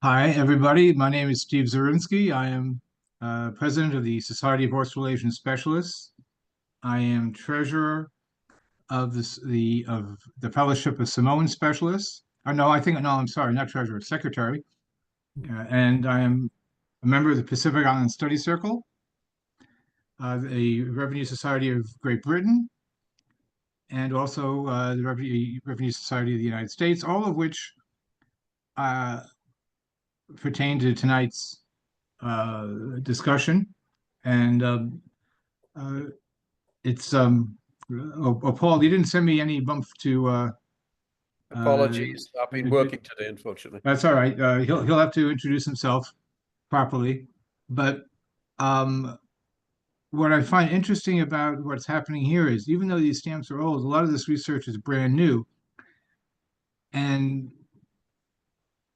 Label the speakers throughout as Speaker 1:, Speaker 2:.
Speaker 1: Hi, everybody. My name is Steve Zurinsky. I am president of the Society of Australasian Specialists. I am treasurer of the Fellowship of Samoan Specialists. I'm sorry, not treasurer, secretary. And I am a member of the Pacific Island Study Circle, the Revenue Society of Great Britain, and also the Revenue Society of the United States, all of which uh, pertain to tonight's discussion. And uh, it's Paul, you didn't send me any bump to
Speaker 2: Apologies. I've been working today, unfortunately.
Speaker 1: that's all right. He'll have to introduce himself properly. But what I find interesting about what's happening here is even though these stamps are old, a lot of this research is brand new. And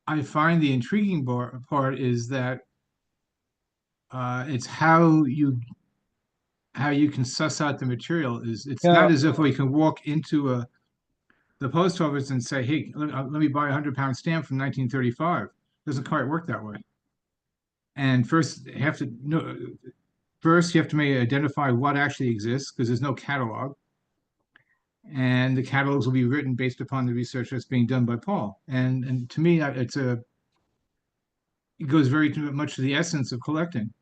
Speaker 1: I find the intriguing part is that it's how you can suss out the material. It's not as if we can walk into the post office and say, "Hey, let me buy a 100-pound stamp from 1935." It doesn't quite work that way. And first, you have to know. First, you have to identify what actually exists because there's no catalog, and the catalogs will be written based upon the research that's being done by Paul. And to me, it goes very much to the essence of collecting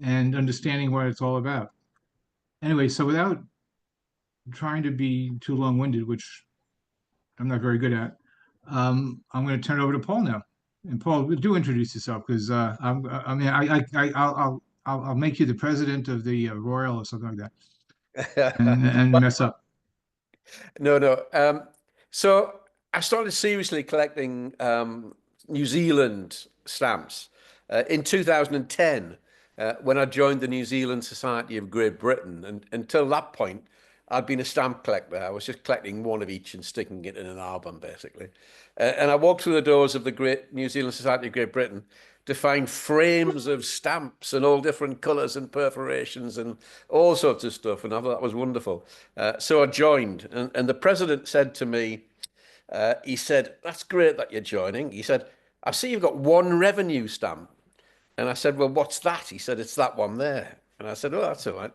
Speaker 1: and understanding what it's all about. Anyway, so without trying to be too long-winded, which I'm not very good at, I'm going to turn it over to Paul now. And Paul, do introduce yourself because I'll make you the president of the Royal or something like that, and mess up.
Speaker 2: No. So I started seriously collecting New Zealand stamps in 2010 when I joined the New Zealand Society of Great Britain. And until that point, I'd been a stamp collector. I was just collecting one of each and sticking it in an album, basically. And I walked through the doors of the Great New Zealand Society of Great Britain to find frames of stamps and all different colours and perforations and all sorts of stuff. And I thought that was wonderful. So I joined, and the president said to me, he said, "That's great that you're joining." He said, "I see you've got one revenue stamp." And I said, "Well, what's that?" He said, "It's that one there." And I said, "Oh, that's all right."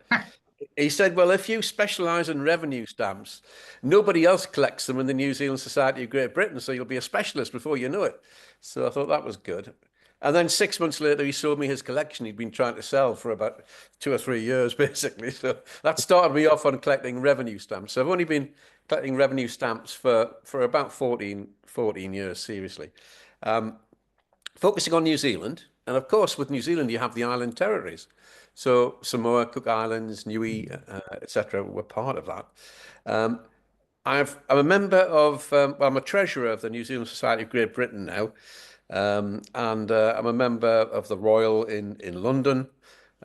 Speaker 2: He said, "Well, if you specialise in revenue stamps, nobody else collects them in the New Zealand Society of Great Britain, so you'll be a specialist before you know it." So I thought that was good. And then 6 months later, he showed me his collection he'd been trying to sell for about 2 or 3 years, basically. So that started me off on collecting revenue stamps. So I've only been collecting revenue stamps for about 14 years, seriously. Focusing on New Zealand. And of course, with New Zealand, you have the island territories. So Samoa, Cook Islands, Niue, etc. were part of that. I'm a member of, well, I'm a treasurer of the New Zealand Society of Great Britain now. And I'm a member of the Royal in London,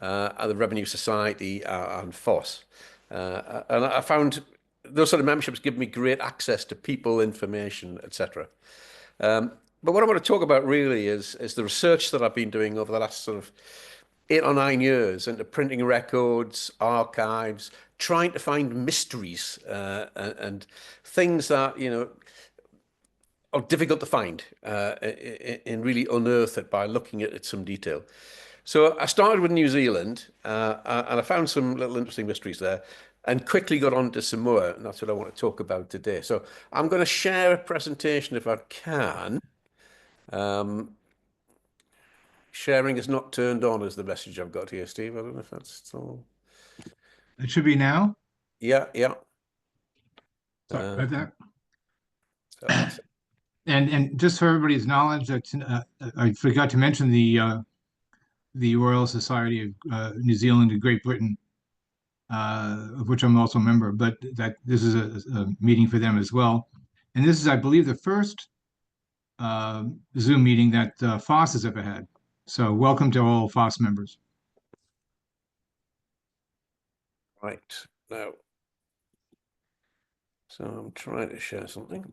Speaker 2: and the Revenue Society and FOSS. And I found those sort of memberships give me great access to people, information, etc. But what I want to talk about really is the research that I've been doing over the last sort of 8 or 9 years into printing records, archives, trying to find mysteries and things that, are difficult to find and really unearth it by looking at it some detail. So I started with New Zealand and I found some little interesting mysteries there and quickly got on to Samoa, and that's what I want to talk about today. So I'm going to share a presentation if I can. Sharing is not turned on is the message I've got here, Steve. I don't know if that's still...
Speaker 1: It should be now.
Speaker 2: Yeah.
Speaker 1: Sorry about that.
Speaker 2: So that's it.
Speaker 1: And just for everybody's knowledge, that I forgot to mention the Royal Society of New Zealand and Great Britain, of which I'm also a member, but that this is a meeting for them as well. And this is, I believe, the first Zoom meeting that FOSS has ever had. So welcome to all FOSS members.
Speaker 2: Right now. So I'm trying to share something.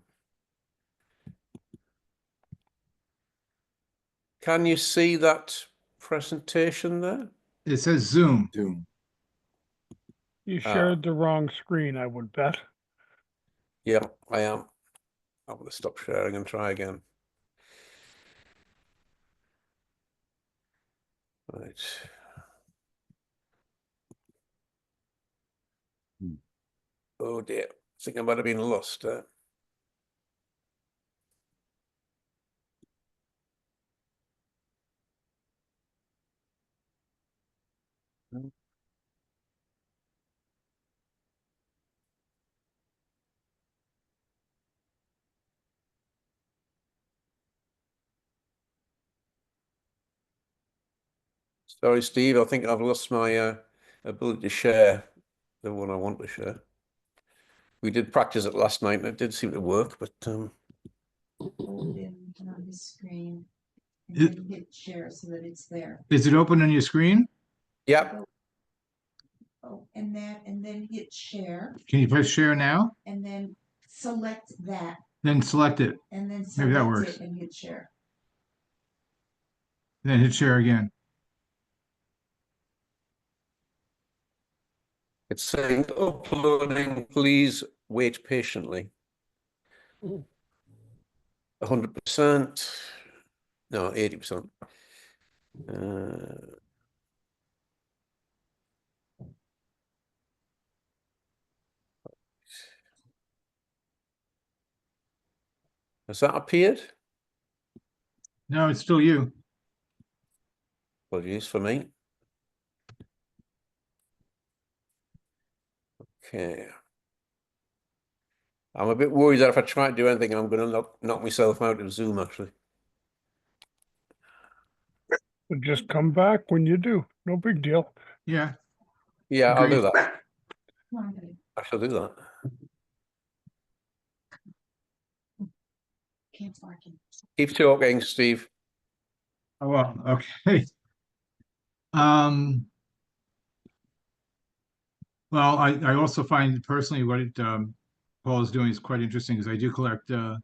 Speaker 2: Can you see that presentation there?
Speaker 1: It says Zoom.
Speaker 3: You shared the wrong screen, I would bet.
Speaker 2: Yeah, I am. I'm going to stop sharing and try again. Right. Oh dear. I think I might have been lost. Sorry, Steve. I think I've lost my ability to share the one I want to share. We did practice it last night and it did seem to work, but
Speaker 3: Hold in on his screen and then hit share so that it's there.
Speaker 1: Is it open on your screen?
Speaker 2: yeah.
Speaker 3: Oh, and then hit share
Speaker 1: Can you press share now?
Speaker 3: and then select that
Speaker 1: Then select it.
Speaker 3: and then
Speaker 1: Maybe that
Speaker 3: select
Speaker 1: works.
Speaker 3: it and hit share.
Speaker 1: Then hit share again.
Speaker 2: It's saying uploading, please wait patiently. 100%. No, 80%. Has that appeared?
Speaker 1: No, it's still you.
Speaker 2: Apologies for me. Okay. I'm a bit worried that if I try to do anything, I'm going to knock myself out of Zoom, actually.
Speaker 4: But just come back when you do. No big deal.
Speaker 1: Yeah.
Speaker 2: Yeah, I'll do
Speaker 1: Agreed.
Speaker 2: that.
Speaker 3: Come on, buddy.
Speaker 2: I shall do that.
Speaker 3: Can't mark it.
Speaker 2: Keep talking, Steve.
Speaker 1: Oh, well, okay. Well, I also find personally what Paul is doing is quite interesting because I do collect New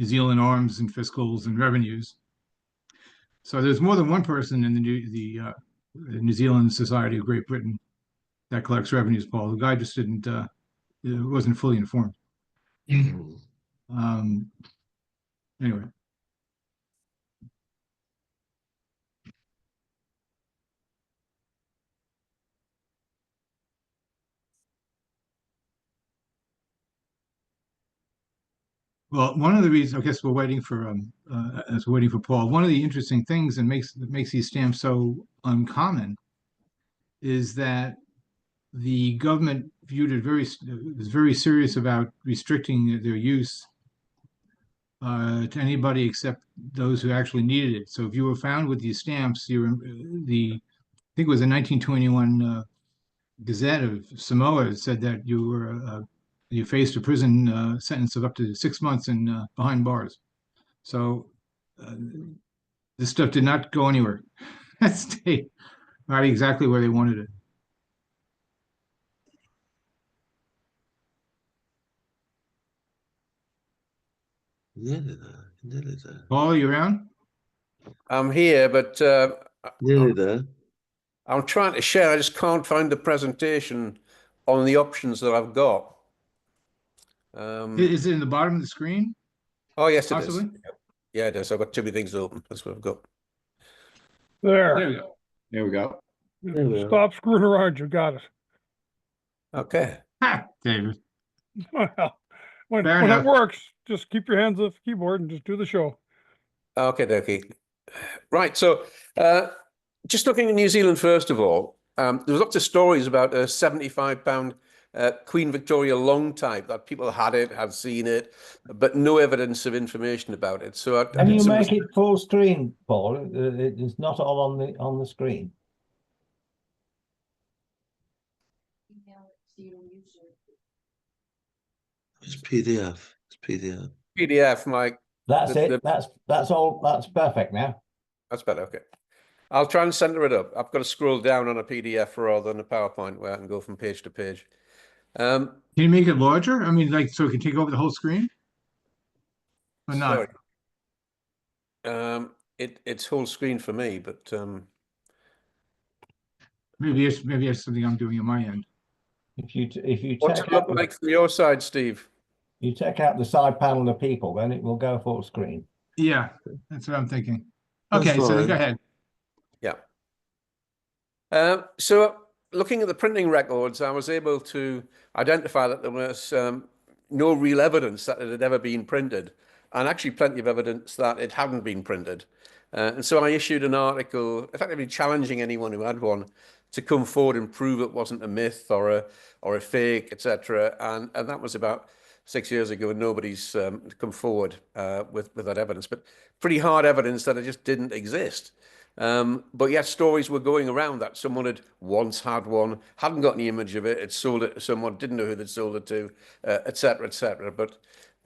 Speaker 1: Zealand arms and fiscals and revenues. So there's more than one person in the New Zealand Society of Great Britain that collects revenues, Paul. The guy just didn't wasn't fully informed. Um, anyway. Well, one of the reasons, I guess we're waiting for as we're waiting for Paul. One of the interesting things that makes these stamps so uncommon is that the government viewed it was very serious about restricting their use to anybody except those who actually needed it. So if you were found with these stamps, I think it was a 1921 Gazette of Samoa said that you faced a prison sentence of up to 6 months in behind bars. So uh, this stuff did not go anywhere. That stayed right exactly where they wanted it.
Speaker 5: Nearly there. Nearly there.
Speaker 1: Paul, are you around?
Speaker 2: I'm here, but
Speaker 5: Nearly there.
Speaker 2: I'm trying to share. I just can't find the presentation on the options that I've got.
Speaker 1: Is it in the bottom of the screen?
Speaker 2: Oh, yes, it
Speaker 1: Possibly.
Speaker 2: is. Yeah, it is. I've got too many things open. That's what I've got.
Speaker 1: There
Speaker 4: There.
Speaker 1: we go. There we go.
Speaker 5: There we are.
Speaker 4: Stop screwing around. You got it.
Speaker 2: Okay.
Speaker 1: Ha, David.
Speaker 4: Well, when
Speaker 1: Fair
Speaker 4: it
Speaker 1: enough.
Speaker 4: works, just keep your hands off the keyboard and just do the show.
Speaker 2: Okay, okay. Right. So, just looking at New Zealand, first of all, there's lots of stories about a 75-pound Queen Victoria long type that people had seen it, but no evidence of information about it. So, I
Speaker 6: Can
Speaker 2: did
Speaker 6: you
Speaker 2: some
Speaker 6: make it full screen, Paul? It's not all on the screen.
Speaker 3: Email it to you usually.
Speaker 5: It's PDF. It's PDF.
Speaker 2: PDF, Mike.
Speaker 6: That's it. That's all. That's perfect now.
Speaker 2: That's better. Okay. I'll try and center it up. I've got to scroll down on a PDF rather than a PowerPoint where I can go from page to page.
Speaker 1: Can you make it larger? I mean, like, so it can take over the whole screen? Or not?
Speaker 2: Sorry. It's whole screen for me, but
Speaker 1: Maybe it's something I'm doing on my end.
Speaker 6: If you
Speaker 2: what's
Speaker 6: take
Speaker 2: it look
Speaker 6: out
Speaker 2: like from your side, Steve?
Speaker 6: You check out the side panel of people, then it will go full screen.
Speaker 1: Yeah, that's what I'm thinking.
Speaker 5: That's
Speaker 1: Okay, so
Speaker 5: fine.
Speaker 1: go ahead.
Speaker 2: Yeah. So looking at the printing records, I was able to identify that there was no real evidence that it had ever been printed, and actually plenty of evidence that it hadn't been printed. And so I issued an article effectively challenging anyone who had one to come forward and prove it wasn't a myth or a fake, etc. And that was about 6 years ago, and nobody's come forward with that evidence. But pretty hard evidence that it just didn't exist. But yet stories were going around that someone had once had one, hadn't got any image of it, had sold it to someone, didn't know who they'd sold it to, etc., etc. But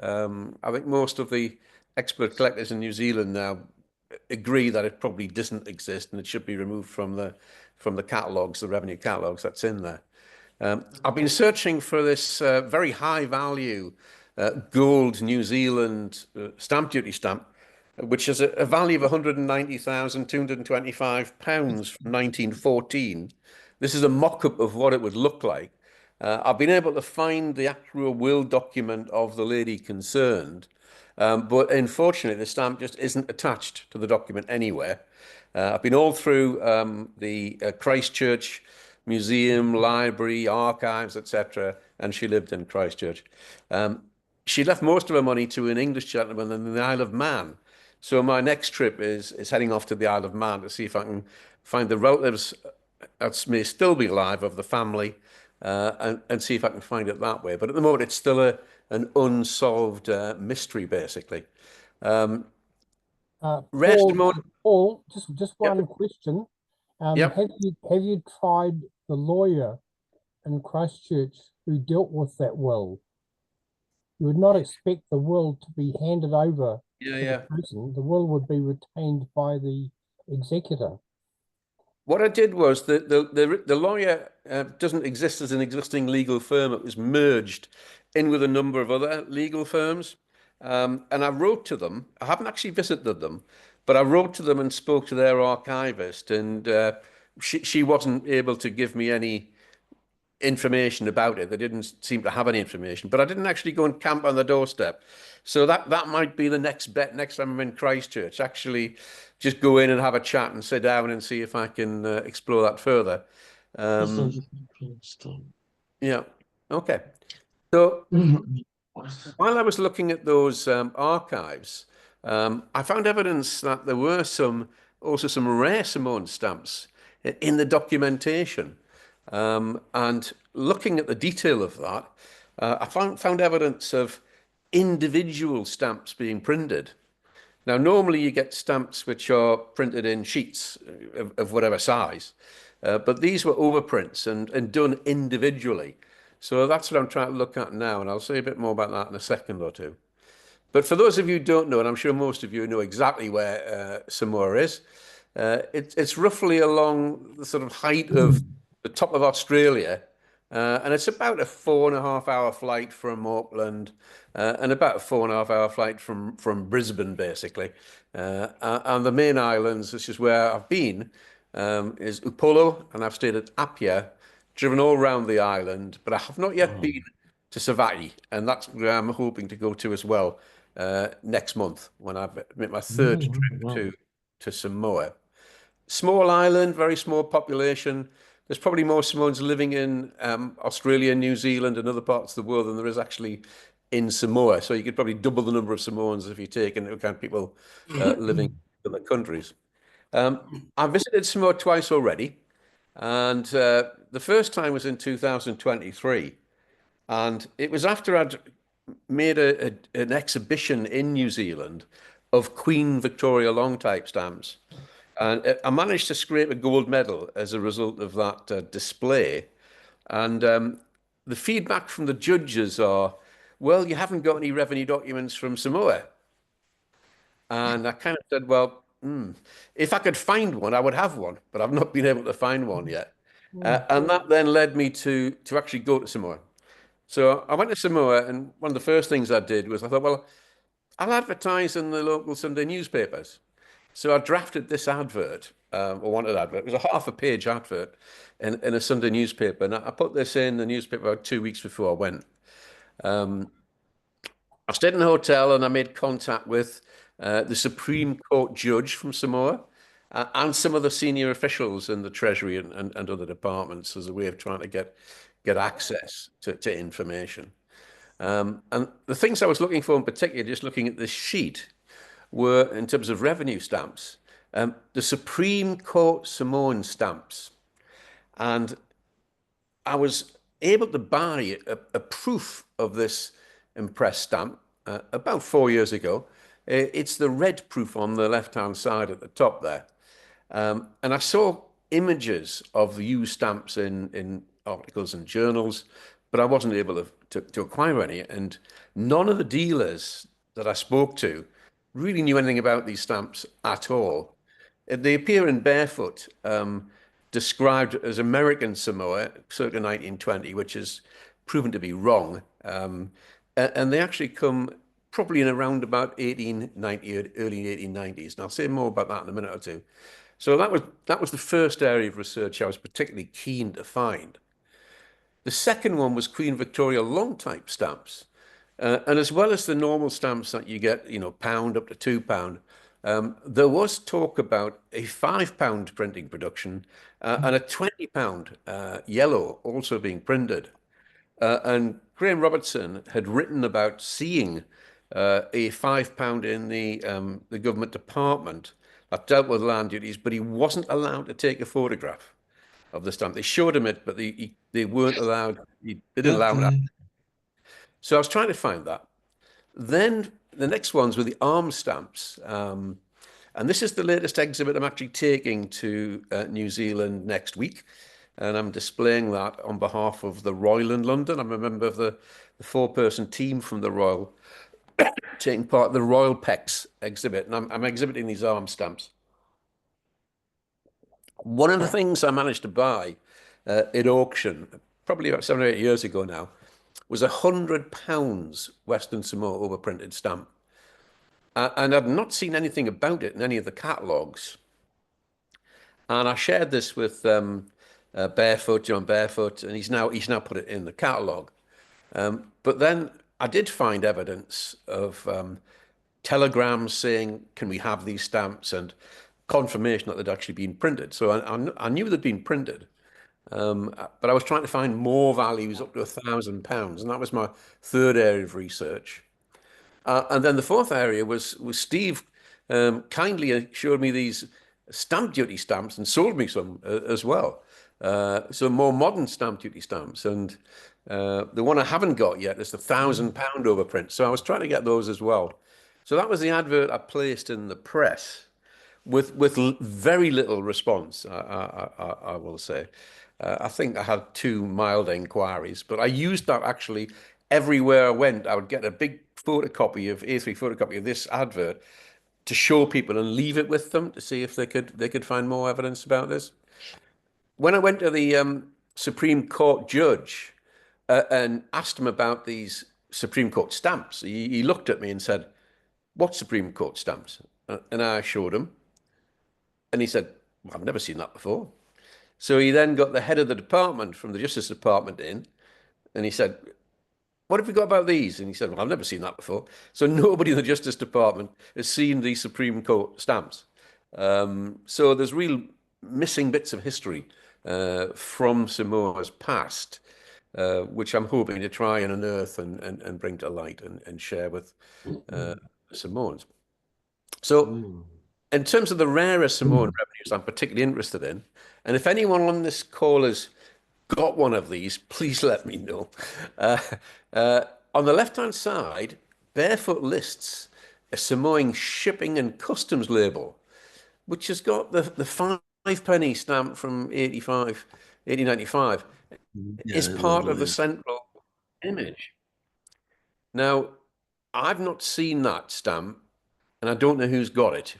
Speaker 2: I think most of the expert collectors in New Zealand now agree that it probably doesn't exist and it should be removed from the catalogues, the revenue catalogues that's in there. I've been searching for this very high value gold New Zealand stamp duty stamp, which has a value of £190,225 from 1914. This is a mock-up of what it would look like. I've been able to find the actual will document of the lady concerned, but unfortunately, the stamp just isn't attached to the document anywhere. I've been all through the Christchurch Museum, library, archives, etc., and she lived in Christchurch. She left most of her money to an English gentleman in the Isle of Man. So my next trip is heading off to the Isle of Man to see if I can find the relatives that may still be alive of the family, and see if I can find it that way. But at the moment, it's still an unsolved mystery, basically. Rare Samoan.
Speaker 7: Paul, just
Speaker 2: Yep.
Speaker 7: one question.
Speaker 2: Yep.
Speaker 7: Have you tried the lawyer in Christchurch who dealt with that will? You would not expect the will to be handed over
Speaker 2: Yeah,
Speaker 7: to
Speaker 2: yeah.
Speaker 7: the person. The will would be retained by the executor.
Speaker 2: What I did was the lawyer doesn't exist as an existing legal firm. It was merged in with a number of other legal firms. And I wrote to them. I haven't actually visited them, but I wrote to them and spoke to their archivist, and she wasn't able to give me any information about it. They didn't seem to have any information, but I didn't actually go and camp on the doorstep. So that might be the next bet next time I'm in Christchurch. Actually, just go in and have a chat and sit down and see if I can explore that further.
Speaker 5: That's not just stuff.
Speaker 2: Yeah. Okay. So while I was looking at those archives, I found evidence that there were also some rare Samoan stamps in the documentation. And looking at the detail of that, I found evidence of individual stamps being printed. Now, normally you get stamps which are printed in sheets of whatever size, but these were overprints and done individually. So that's what I'm trying to look at now, and I'll say a bit more about that in a second or two. But for those of you who don't know, and I'm sure most of you know exactly where Samoa is, it's roughly along the sort of height of the top of Australia, and it's about a 4.5 hour flight from Auckland, and about a 4.5 hour flight from Brisbane, basically. And the main islands, this is where I've been, is Upolu, and I've stayed at Apia, driven all around the island, but I have not yet been to Savai'i, and that's where I'm hoping to go to as well next month when I make my third trip to Samoa. Small island, very small population. There's probably more Samoans living in Australia, New Zealand, and other parts of the world than there is actually in Samoa. So you could probably double the number of Samoans if you take into account people living in other countries. I've visited Samoa twice already, and the first time was in 2023. And it was after I'd made an exhibition in New Zealand of Queen Victoria long type stamps. And I managed to scrape a gold medal as a result of that display. And the feedback from the judges are, well, you haven't got any revenue documents from Samoa. And I kind of said, well, if I could find one, I would have one, but I've not been able to find one yet. And that then led me to actually go to Samoa. So I went to Samoa, and one of the first things I did was I thought, well, I'll advertise in the local Sunday newspapers. So I drafted this advert, or wanted advert. It was a half-a-page advert in a Sunday newspaper, and I put this in the newspaper about 2 weeks before I went. I stayed in a hotel and I made contact with the Supreme Court judge from Samoa and some of the senior officials in the Treasury and other departments as a way of trying to get access to information. And the things I was looking for in particular, just looking at this sheet, were in terms of revenue stamps, the Supreme Court Samoan stamps. And I was able to buy a proof of this impress stamp about 4 years ago. It's the red proof on the left-hand side at the top there. And I saw images of used stamps in articles and journals, but I wasn't able to acquire any. And none of the dealers that I spoke to really knew anything about these stamps at all. They appear in Barefoot, described as American Samoa, circa 1920, which is proven to be wrong. And they actually come probably in around about 1890, early 1890s. And I'll say more about that in a minute or two. So that was the first area of research I was particularly keen to find. The second one was Queen Victoria long type stamps. And as well as the normal stamps that you get, £1 up to £2, there was talk about a £5 printing production and a £20 yellow also being printed. And Graham Robertson had written about seeing a £5 in the government department that dealt with land duties, but he wasn't allowed to take a photograph of the stamp. They showed him it, but they weren't allowed. They didn't allow that. So I was trying to find that. Then the next ones were the arms stamps. And this is the latest exhibit I'm actually taking to New Zealand next week. And I'm displaying that on behalf of the Royal in London. I'm a member of the 4-person team from the Royal, taking part in the Royal PEX exhibit. And I'm exhibiting these arms stamps. One of the things I managed to buy at auction, probably about 7 or 8 years ago now, was £100 Western Samoa overprinted stamp. And I've not seen anything about it in any of the catalogues. And I shared this with Barefoot, John Barefoot, and he's now put it in the catalogue. But then I did find evidence of telegrams saying, can we have these stamps, and confirmation that they'd actually been printed. So I knew they'd been printed. But I was trying to find more values up to £1,000, and that was my third area of research. And then the fourth area was Steve kindly showed me these stamp duty stamps and sold me some as well. So more modern stamp duty stamps. And the one I haven't got yet is the £1,000 overprint. So I was trying to get those as well. So that was the advert I placed in the press with very little response, I will say. I think I had 2 mild inquiries, but I used that actually everywhere I went. I would get a big photocopy of A3 photocopy of this advert to show people and leave it with them to see if they could find more evidence about this. When I went to the Supreme Court judge and asked him about these Supreme Court stamps, he looked at me and said, "What Supreme Court stamps?" And I showed him, and he said, "Well, I've never seen that before." So he then got the head of the department from the Justice Department in, and he said, "What have we got about these?" And he said, "Well, I've never seen that before." So nobody in the Justice Department has seen these Supreme Court stamps. So there's real missing bits of history from Samoa's past, which I'm hoping to try and unearth and bring to light and share with Samoans. So in terms of the rarer Samoan revenues I'm particularly interested in, and if anyone on this call has got one of these, please let me know. On the left-hand side, Barefoot lists a Samoan shipping and customs label, which has got the 5-penny stamp from 1895, is part of the central image. Now, I've not seen that stamp, and I don't know who's got it,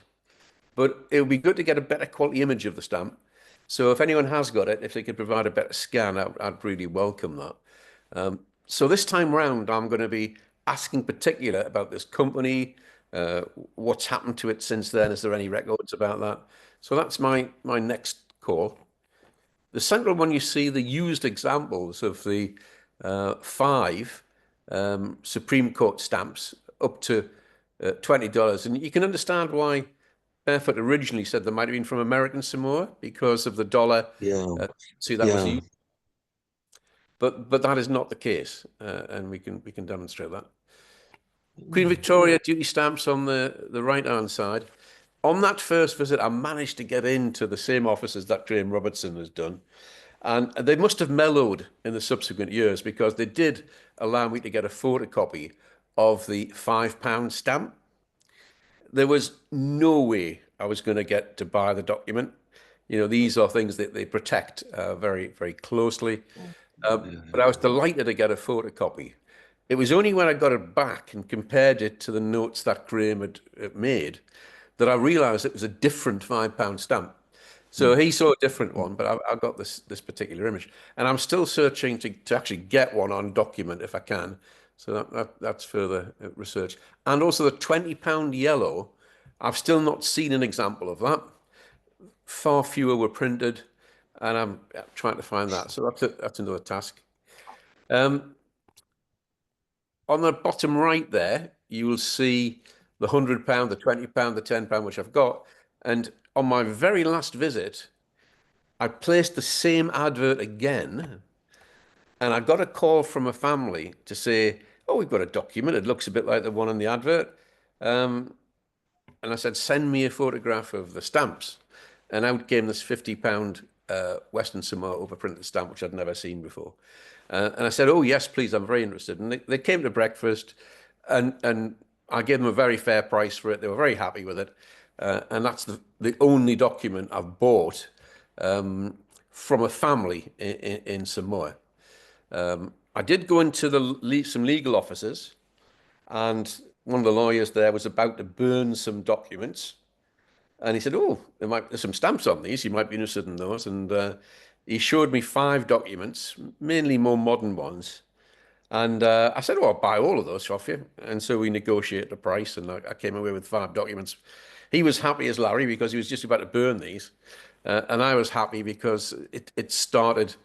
Speaker 2: but it would be good to get a better quality image of the stamp. So if anyone has got it, if they could provide a better scan, I'd really welcome that. So this time round, I'm going to be asking particular about this company, what's happened to it since then. Is there any records about that? So that's my next call. The central one, you see the used examples of the 5 Supreme Court stamps up to $20. And you can understand why Barefoot originally said they might have been from American Samoa because of the dollar.
Speaker 5: Yeah.
Speaker 2: See, that was
Speaker 5: Yeah.
Speaker 2: used. But that is not the case, and we can demonstrate that. Queen Victoria duty stamps on the right-hand side. On that first visit, I managed to get into the same offices that Graham Robertson has done. And they must have mellowed in the subsequent years because they did allow me to get a photocopy of the £5 stamp. There was no way I was going to get to buy the document. You know, these are things that they protect very, very closely. But I was delighted to get a photocopy. It was only when I got it back and compared it to the notes that Graham had made that I realized it was a different £5 stamp. So he saw a different one, but I got this particular image. And I'm still searching to actually get one on document if I can. So that's further research. And also the £20 yellow, I've still not seen an example of that. Far fewer were printed, and I'm trying to find that. So that's another task. On the bottom right there, you will see the £100, the £20, the £10, which I've got. And on my very last visit, I placed the same advert again, and I got a call from a family to say, "Oh, we've got a document. It looks a bit like the one on the advert." And I said, "Send me a photograph of the stamps." And out came this £50 Western Samoa overprinted stamp, which I'd never seen before. And I said, "Oh, yes, please, I'm very interested." And they came to breakfast, and I gave them a very fair price for it. They were very happy with it. And that's the only document I've bought from a family in Samoa. I did go into some legal offices, and one of the lawyers there was about to burn some documents. And he said, "Oh, there's some stamps on these. You might be interested in those." And he showed me 5 documents, mainly more modern ones. And I said, "Oh, I'll buy all of those off you." And so we negotiated the price, and I came away with 5 documents. He was happy as Larry because he was just about to burn these. And I was happy because it started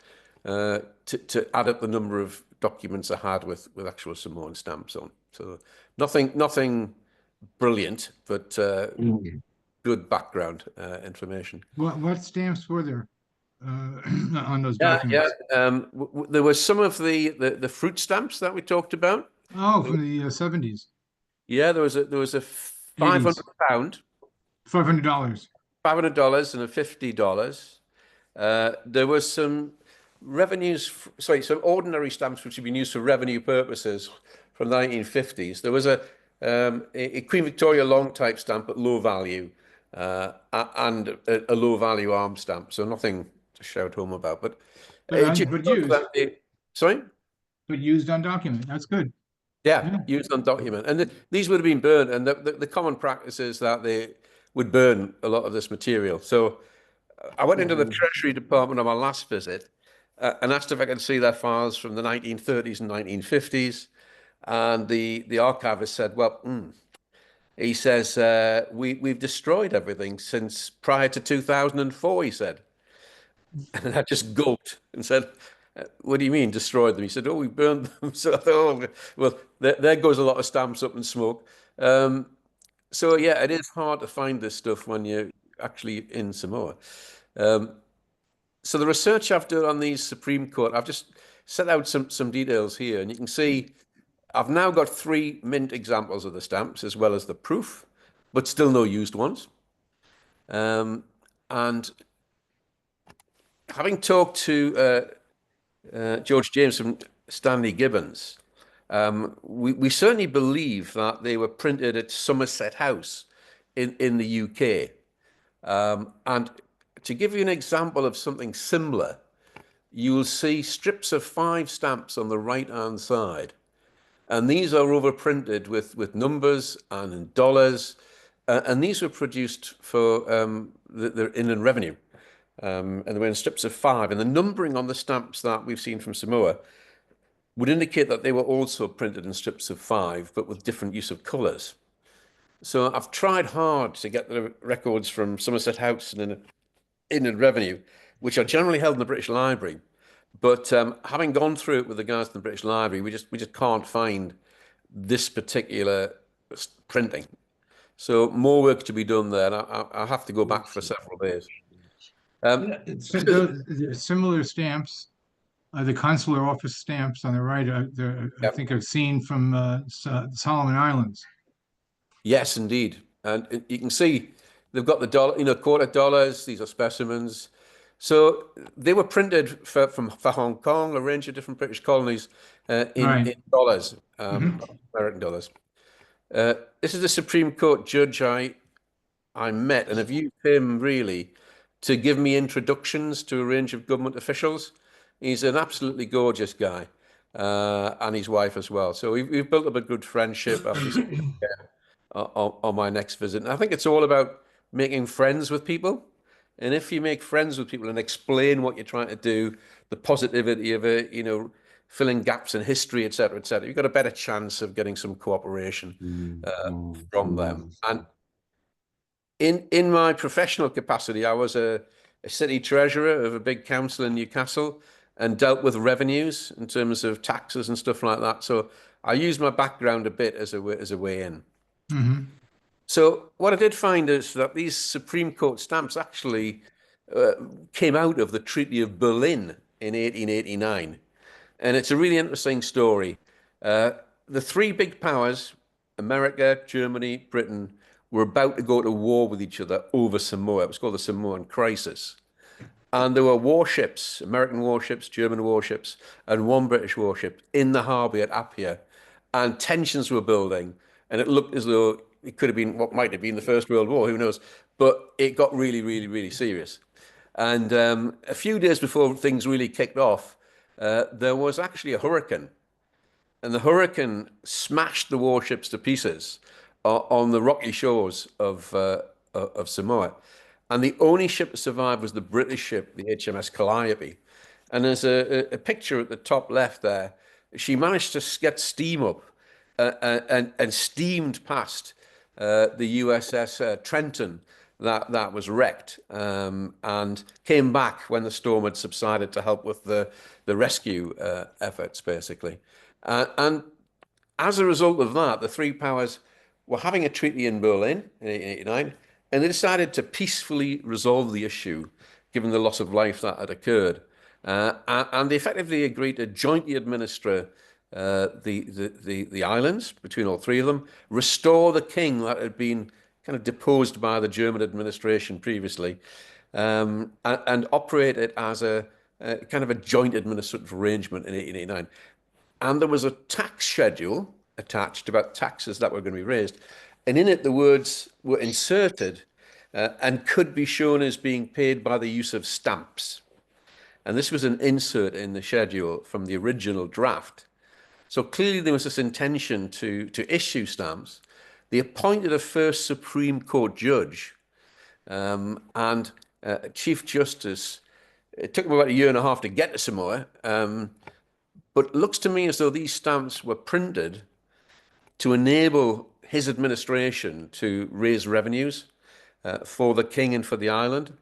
Speaker 2: to add up the number of documents I had with actual Samoan stamps on. So nothing brilliant, but good background information.
Speaker 1: What stamps were there on those documents?
Speaker 2: Yeah. There was some of the fruit stamps that we talked about.
Speaker 1: Oh, from the 70s.
Speaker 2: Yeah, there was a £500,
Speaker 1: $500.
Speaker 2: $500 and a $50. There was some some ordinary stamps which had been used for revenue purposes from the 1950s. There was a Queen Victoria long type stamp at low value and a low value arm stamp. So nothing to shout home about, but
Speaker 1: used.
Speaker 2: Sorry?
Speaker 1: But used on document. That's good.
Speaker 2: Yeah, used on document. And these would have been burned. And the common practice is that they would burn a lot of this material. So I went into the Treasury Department on my last visit and asked if I could see their files from the 1930s and 1950s. And the archivist said, "Well, he says, we've destroyed everything since prior to 2004, he said." And I just gulped and said, "What do you mean destroyed them?" He said, "Oh, we burned them." So I thought, "Oh, well, there goes a lot of stamps up in smoke." So yeah, it is hard to find this stuff when you're actually in Samoa. So the research I've done on these Supreme Court, I've just set out some details here, and you can see I've now got 3 mint examples of the stamps as well as the proof, but still no used ones. And having talked to George James from Stanley Gibbons, we certainly believe that they were printed at Somerset House in the UK. And to give you an example of something similar, you will see strips of 5 stamps on the right-hand side. And these are overprinted with numbers and in dollars. And these were produced for the Inland Revenue. And they were in strips of 5. And the numbering on the stamps that we've seen from Samoa would indicate that they were also printed in strips of 5, but with different use of colours. So I've tried hard to get the records from Somerset House and Inland Revenue, which are generally held in the British Library. But having gone through it with the guys in the British Library, we just can't find this particular printing. So more work to be done there. And I have to go back for several days.
Speaker 1: Similar stamps, the consular office stamps on the right, I think I've seen from Solomon Islands.
Speaker 2: Yes, indeed. And you can see they've got the dollar, quarter dollars. These are specimens. So they were printed for Hong Kong, a range of different British colonies in dollars, American dollars. This is the Supreme Court judge I met, and I've used him really to give me introductions to a range of government officials. He's an absolutely gorgeous guy, and his wife as well. So we've built up a good friendship. I'll be on my next visit. And I think it's all about making friends with people. And if you make friends with people and explain what you're trying to do, the positivity of it, filling gaps in history, etc., you've got a better chance of getting some cooperation from them. And in my professional capacity, I was a city treasurer of a big council in Newcastle and dealt with revenues in terms of taxes and stuff like that. So I used my background a bit as a way in. So what I did find is that these Supreme Court stamps actually came out of the Treaty of Berlin in 1889. And it's a really interesting story. The three big powers, America, Germany, Britain, were about to go to war with each other over Samoa. It was called the Samoan Crisis. And there were warships, American warships, German warships, and one British warship in the harbour at Apia. And tensions were building. And it looked as though it could have been what might have been the First World War, who knows? But it got really, really, really serious. And a few days before things really kicked off, there was actually a hurricane. And the hurricane smashed the warships to pieces on the rocky shores of Samoa. And the only ship to survive was the British ship, the HMS Calliope. And there's a picture at the top left there. She managed to get steam up and steamed past the USS Trenton that was wrecked and came back when the storm had subsided to help with the rescue efforts, basically. And as a result of that, the three powers were having a treaty in Berlin in 1889, and they decided to peacefully resolve the issue, given the loss of life that had occurred. And they effectively agreed to jointly administer the islands between all three of them, restore the king that had been kind of deposed by the German administration previously, and operate it as a kind of a joint administrative arrangement in 1889. And there was a tax schedule attached about taxes that were going to be raised. And in it, the words were inserted and could be shown as being paid by the use of stamps. And this was an insert in the schedule from the original draft. So clearly there was this intention to issue stamps. They appointed a first Supreme Court judge and Chief Justice. It took him about a year and a half to get to Samoa. But it looks to me as though these stamps were printed to enable his administration to raise revenues for the king and for the island.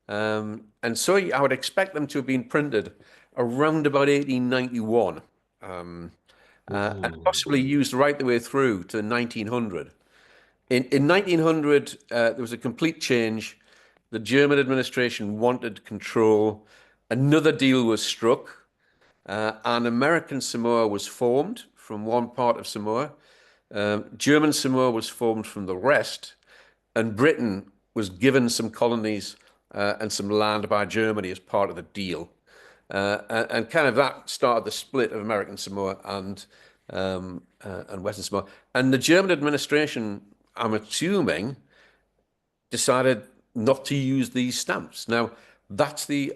Speaker 2: And so I would expect them to have been printed around about 1891 and possibly used right the way through to 1900. In 1900, there was a complete change. The German administration wanted control. Another deal was struck. And American Samoa was formed from one part of Samoa. German Samoa was formed from the rest. And Britain was given some colonies and some land by Germany as part of the deal. And kind of that started the split of American Samoa and Western Samoa. And the German administration, I'm assuming, decided not to use these stamps. Now, that's the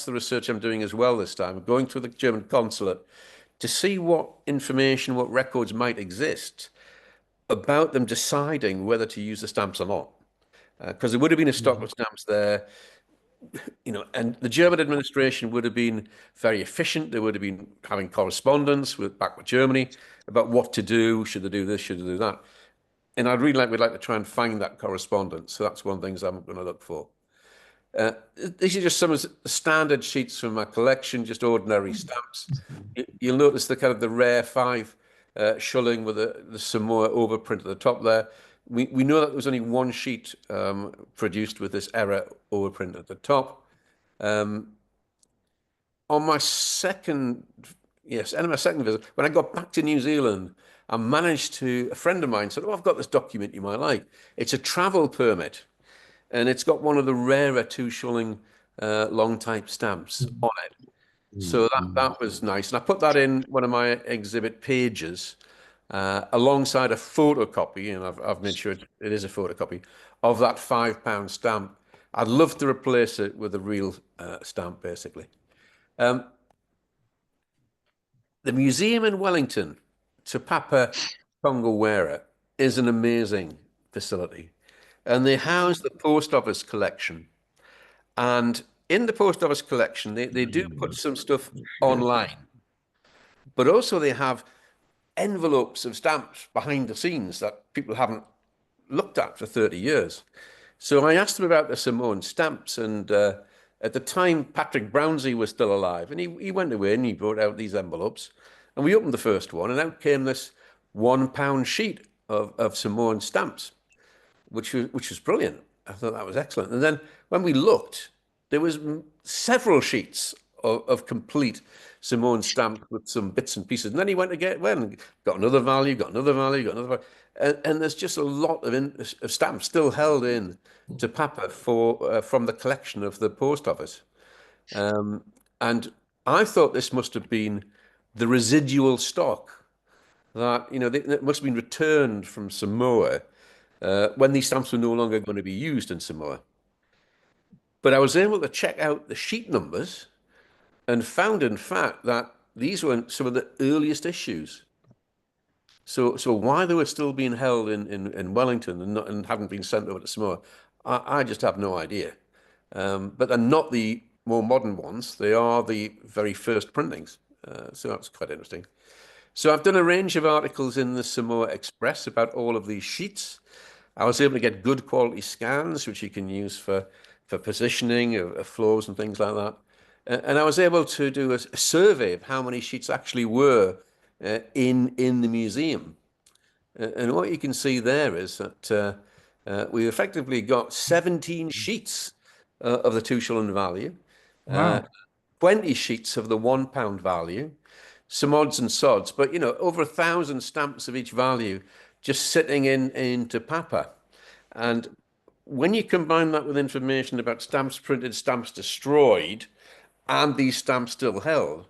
Speaker 2: research I'm doing as well this time. I'm going to the German consulate to see what information, what records might exist about them deciding whether to use the stamps or not. Because there would have been a stock of stamps there, and the German administration would have been very efficient. They would have been having correspondence back with Germany about what to do. Should they do this? Should they do that? And we'd like to try and find that correspondence. So that's one of the things I'm going to look for. These are just some of the standard sheets from my collection, just ordinary stamps. You'll notice the kind of the rare 5 shilling with the Samoa overprint at the top there. We know that there was only one sheet produced with this error overprint at the top. On my second, end of my second visit, when I got back to New Zealand, I managed to, a friend of mine said, "Oh, I've got this document you might like. It's a travel permit, and it's got one of the rarer 2 shilling long type stamps on it." So that was nice. And I put that in one of my exhibit pages alongside a photocopy, and I've made sure it is a photocopy of that £5 stamp. I'd love to replace it with a real stamp, basically. The museum in Wellington, Te Papa Tonga is an amazing facility. And they house the post office collection. And in the post office collection, they do put some stuff online. But also they have envelopes of stamps behind the scenes that people haven't looked at for 30 years. So I asked them about the Samoan stamps, and at the time, Patrick Brownsey was still alive, and he went away and he brought out these envelopes, and we opened the first one, and out came this £1 sheet of Samoan stamps, which was brilliant. I thought that was excellent. And then when we looked, there was several sheets of complete Samoan stamps with some bits and pieces. And then he went and got another value, got another value, got another value. And there's just a lot of stamps still held in to Papa from the collection of the post office. And I thought this must have been the residual stock that, that must have been returned from Samoa when these stamps were no longer going to be used in Samoa. But I was able to check out the sheet numbers and found, in fact, that these were some of the earliest issues. So why they were still being held in Wellington and haven't been sent over to Samoa, I just have no idea. But they're not the more modern ones. They are the very first printings. So that's quite interesting. So I've done a range of articles in the Samoa Express about all of these sheets. I was able to get good quality scans, which you can use for positioning of floors and things like that. And I was able to do a survey of how many sheets actually were in the museum. And what you can see there is that we effectively got 17 sheets of the 2 shilling value,
Speaker 1: Wow.
Speaker 2: 20 sheets of the £1 value, some odds and sods, but over 1,000 stamps of each value just sitting in Te Papa. And when you combine that with information about stamps printed, stamps destroyed, and these stamps still held,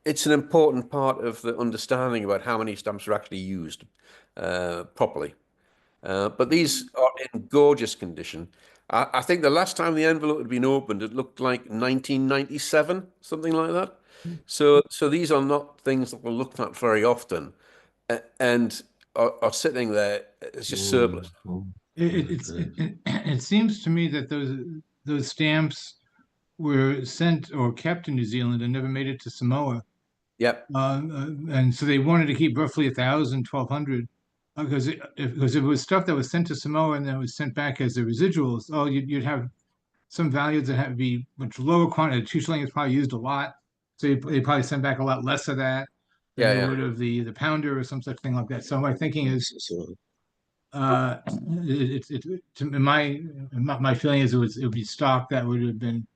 Speaker 2: it's an important part of the understanding about how many stamps are actually used properly. But these are in gorgeous condition. I think the last time the envelope had been opened, it looked like 1997, something like that. So these are not things that were looked at very often, and are sitting there. It's just surplus.
Speaker 1: It seems to me that those stamps were sent or kept in New Zealand and never made it to Samoa.
Speaker 2: Yep.
Speaker 1: And so they wanted to keep roughly 1,000, 1,200, because if it was stuff that was sent to Samoa and then was sent back as the residuals, you'd have some values that have to be much lower quantity. 2 shilling is probably used a lot, so they probably send back a lot less of that than they would of the pounder or some such thing like that. So my thinking is, my feeling is it would be stock that would have been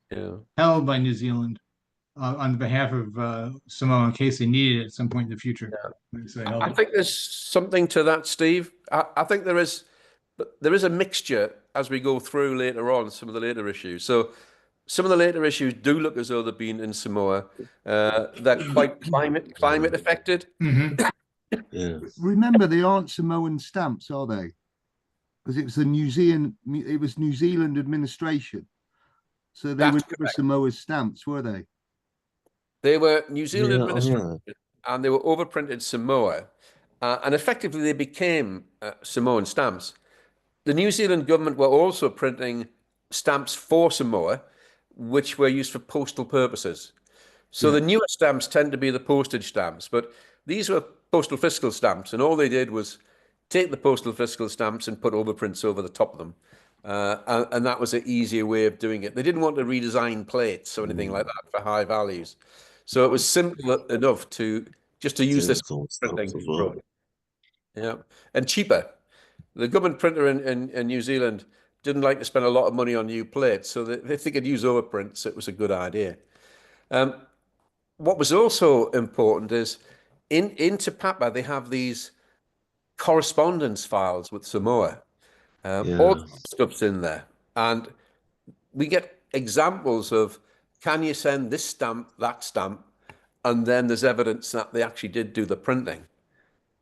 Speaker 1: held by New Zealand on behalf of Samoa in case they needed it at some point in the future.
Speaker 2: I think there's something to that, Steve. I think there is a mixture as we go through later on some of the later issues. So some of the later issues do look as though they've been in Samoa. They're quite climate affected.
Speaker 5: Yeah.
Speaker 8: Remember, they aren't Samoan stamps, are they? Because it was New Zealand administration, so they
Speaker 2: That's
Speaker 8: were never
Speaker 2: correct.
Speaker 8: Samoa's stamps, were they?
Speaker 2: They were New Zealand
Speaker 5: Yeah,
Speaker 2: administration, and they were overprinted Samoa, and effectively they became Samoan stamps. The New Zealand government were also printing stamps for Samoa, which were used for postal purposes. So the newer stamps tend to be the postage stamps, but these were postal fiscal stamps, and all they did was take the postal fiscal stamps and put overprints over the top of them. and that was an easier way of doing it. They didn't want to redesign plates or anything like that for high values. So it was simple enough to just to use this
Speaker 5: Single
Speaker 2: printing
Speaker 5: stamps as well.
Speaker 2: approach. Yeah, and cheaper. The government printer in New Zealand didn't like to spend a lot of money on new plates, so if they could use overprints, it was a good idea. What was also important is in Te Papa, they have these correspondence files with Samoa. All
Speaker 5: Yeah.
Speaker 2: stuff's in there. And we get examples of, can you send this stamp, that stamp? And then there's evidence that they actually did do the printing.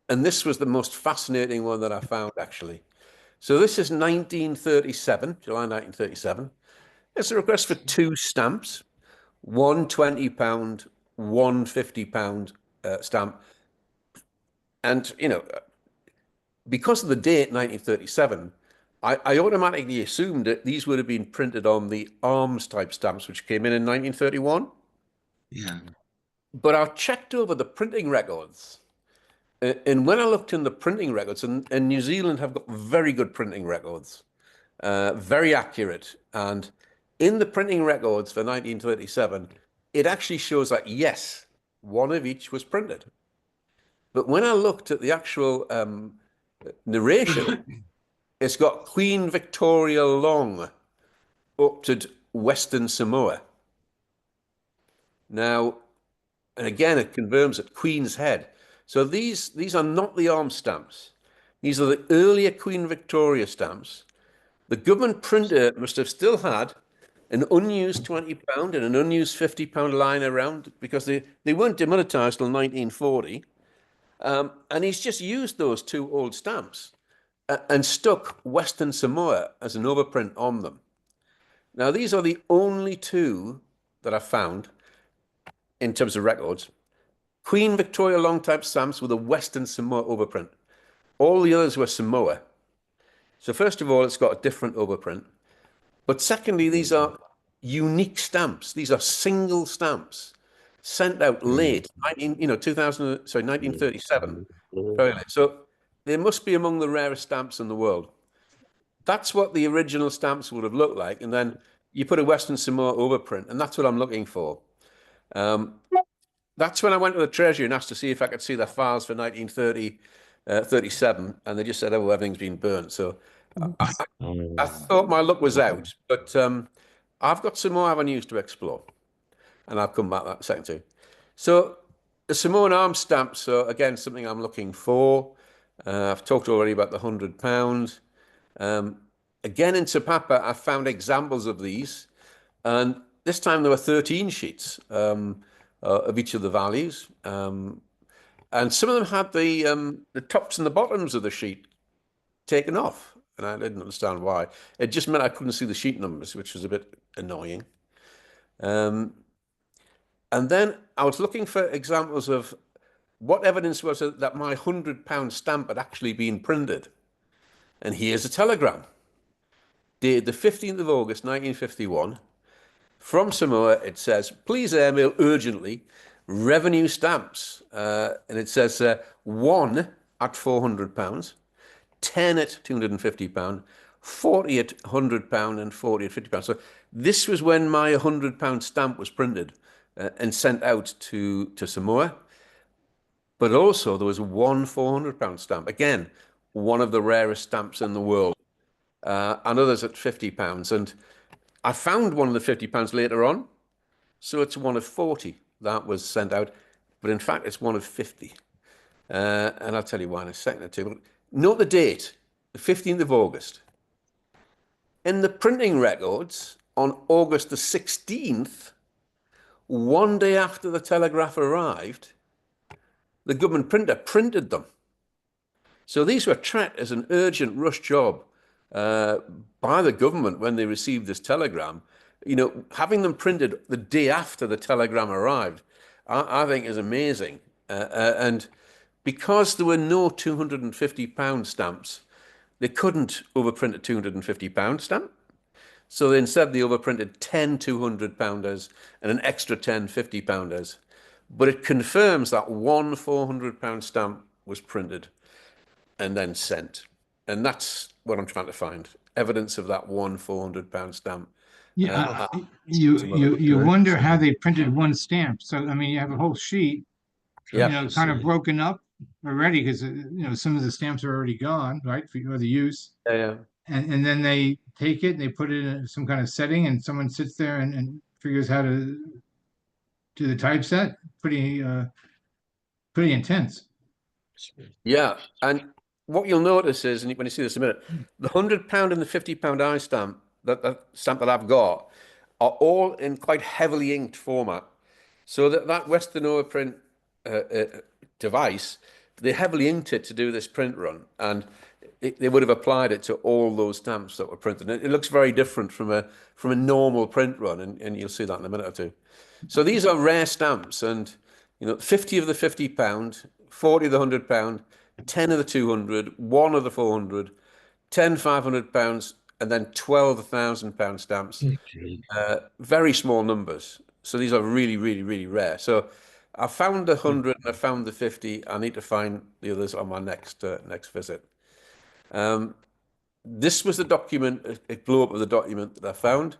Speaker 2: And this was the most fascinating one that I found, actually. So this is 1937, July 1937. It's a request for 2 stamps, one £20, one £50 stamp. And, you know, because of the date 1937, I automatically assumed that these would have been printed on the arms type stamps, which came in 1931.
Speaker 5: Yeah.
Speaker 2: But I checked over the printing records. And when I looked in the printing records, and New Zealand have got very good printing records, very accurate. And in the printing records for 1937, it actually shows that, yes, one of each was printed. But when I looked at the actual narration, it's got Queen Victoria Long up to Western Samoa. Now, and again, it confirms it, Queen's Head. So these are not the arm stamps. These are the earlier Queen Victoria stamps. The government printer must have still had an unused £20 and an unused £50 line around because they weren't demonetized till 1940. And he's just used those 2 old stamps and stuck Western Samoa as an overprint on them. Now, these are the only 2 that I found in terms of records. Queen Victoria long type stamps with a Western Samoa overprint. All the others were Samoa. So first of all, it's got a different overprint. But secondly, these are unique stamps. These are single stamps sent out late, 1937. Very late. So they must be among the rarest stamps in the world. That's what the original stamps would have looked like. And then you put a Western Samoa overprint, and that's what I'm looking for. That's when I went to the Treasury and asked to see if I could see their files for 1937, and they just said, oh, everything's been burnt. So I thought my luck was out, but I've got some more avenues to explore, and I'll come back that second too. So the Samoan arm stamps are, again, something I'm looking for. I've talked already about the £100. Again, in Te Papa, I found examples of these, and this time there were 13 sheets of each of the values. And some of them had the tops and the bottoms of the sheet taken off, and I didn't understand why. It just meant I couldn't see the sheet numbers, which was a bit annoying. And then I was looking for examples of what evidence was it that my £100 stamp had actually been printed. And here's a telegram dated the 15th of August 1951 from Samoa. It says, please airmail urgently revenue stamps. And it says 1 at £400, 10 at £250, 40 at £100, and 40 at £50. So this was when my £100 stamp was printed and sent out to Samoa. But also there was one £400 stamp. Again, one of the rarest stamps in the world. And others at £50. And I found one of the £50 later on. So it's one of 40 that was sent out. But in fact, it's one of 50. And I'll tell you why in a second or two. But note the date, the 15th of August. In the printing records, on August the 16th, one day after the telegraph arrived, the government printer printed them. So these were tracked as an urgent rush job by the government when they received this telegram. You know, having them printed the day after the telegram arrived, I think is amazing. And because there were no £250 stamps, they couldn't overprint a £250 stamp. So instead they overprinted 10 £200 and an extra 10 £50. But it confirms that one £400 stamp was printed and then sent. And that's what I'm trying to find. evidence of that one £400 stamp.
Speaker 1: Yeah,
Speaker 2: Uh,
Speaker 1: you wonder how they printed one stamp. So I mean, you have a whole sheet,
Speaker 2: Yeah.
Speaker 1: kind of broken up already because some of the stamps are already gone, right, for the use.
Speaker 2: Yeah.
Speaker 1: And then they take it and they put it in some kind of setting, and someone sits there and figures how to do the typeset. Pretty intense.
Speaker 2: Yeah. And what you'll notice is, and when you see this in a minute, the £100 and the £50 I stamp, that stamp that I've got, are all in quite heavily inked format. So that Western overprint device, they heavily inked it to do this print run, and they would have applied it to all those stamps that were printed. And it looks very different from a normal print run, and you'll see that in a minute or two. So these are rare stamps, and 50 of the £50, 40 of the £100, 10 of the 200, 1 of the 400, 10 £500, and then 12 £1,000 stamps. Very small numbers. So these are really, really, really rare. So I found the 100 and I found the 50. I need to find the others on my next visit. This was the document, a blow up of the document that I found.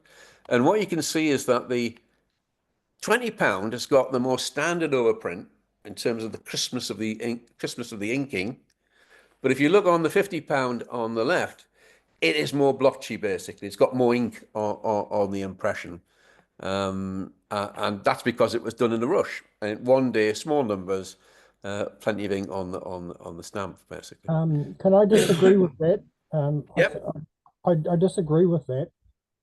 Speaker 2: And what you can see is that the £20 has got the more standard overprint in terms of the crispness of the inking. But if you look on the £50 on the left, it is more blotchy, basically. It's got more ink on the impression. And that's because it was done in a rush. And one day, small numbers, plenty of ink on the stamp, basically.
Speaker 7: Can I disagree with that?
Speaker 2: Yep.
Speaker 7: I disagree with that.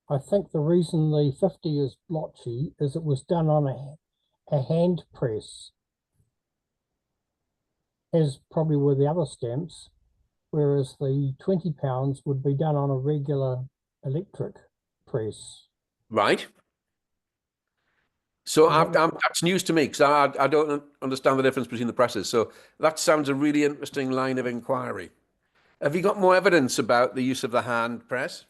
Speaker 7: I think the reason the 50 is blotchy is it was done on a hand press, as probably were the other stamps, whereas the £20 would be done on a regular electric press.
Speaker 2: Right. So that's news to me, because I don't understand the difference between the presses. So that sounds a really interesting line of inquiry. Have you got more evidence about the use of the hand press?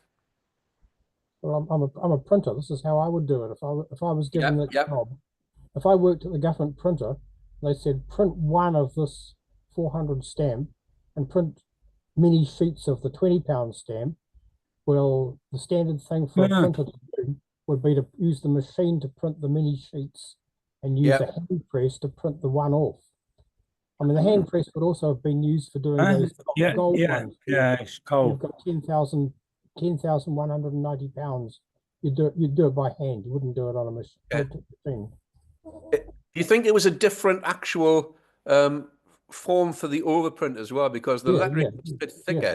Speaker 7: Well, I'm a printer. This is how I would do it if I was given that
Speaker 2: Yep.
Speaker 7: job. If I worked at the government printer, they said print one of this 400 stamp and print many sheets of the £20 stamp. Well, the standard thing for a printer to do would be to use the machine to print the mini sheets and use a hand press to print the one off. I mean, the hand press would also have been used for doing those gold ones.
Speaker 5: Yeah, it's cold.
Speaker 7: You've got 10,190 pounds. You'd do it by hand. You wouldn't do it on a machine.
Speaker 2: Do you think it was a different actual form for the overprint as well, because the lettering was a bit thicker?
Speaker 7: Yeah,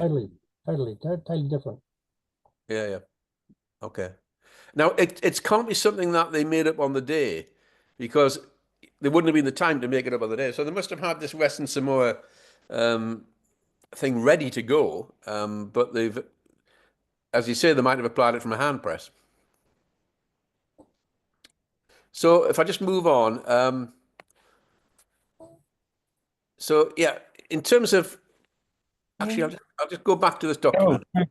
Speaker 7: totally different.
Speaker 2: Yeah. Okay. Now it can't be something that they made up on the day, because there wouldn't have been the time to make it up on the day. So they must have had this Western Samoa thing ready to go, but they've, as you say, they might have applied it from a hand press. So if I just move on, so yeah, in terms of, actually, I'll just go back to this document for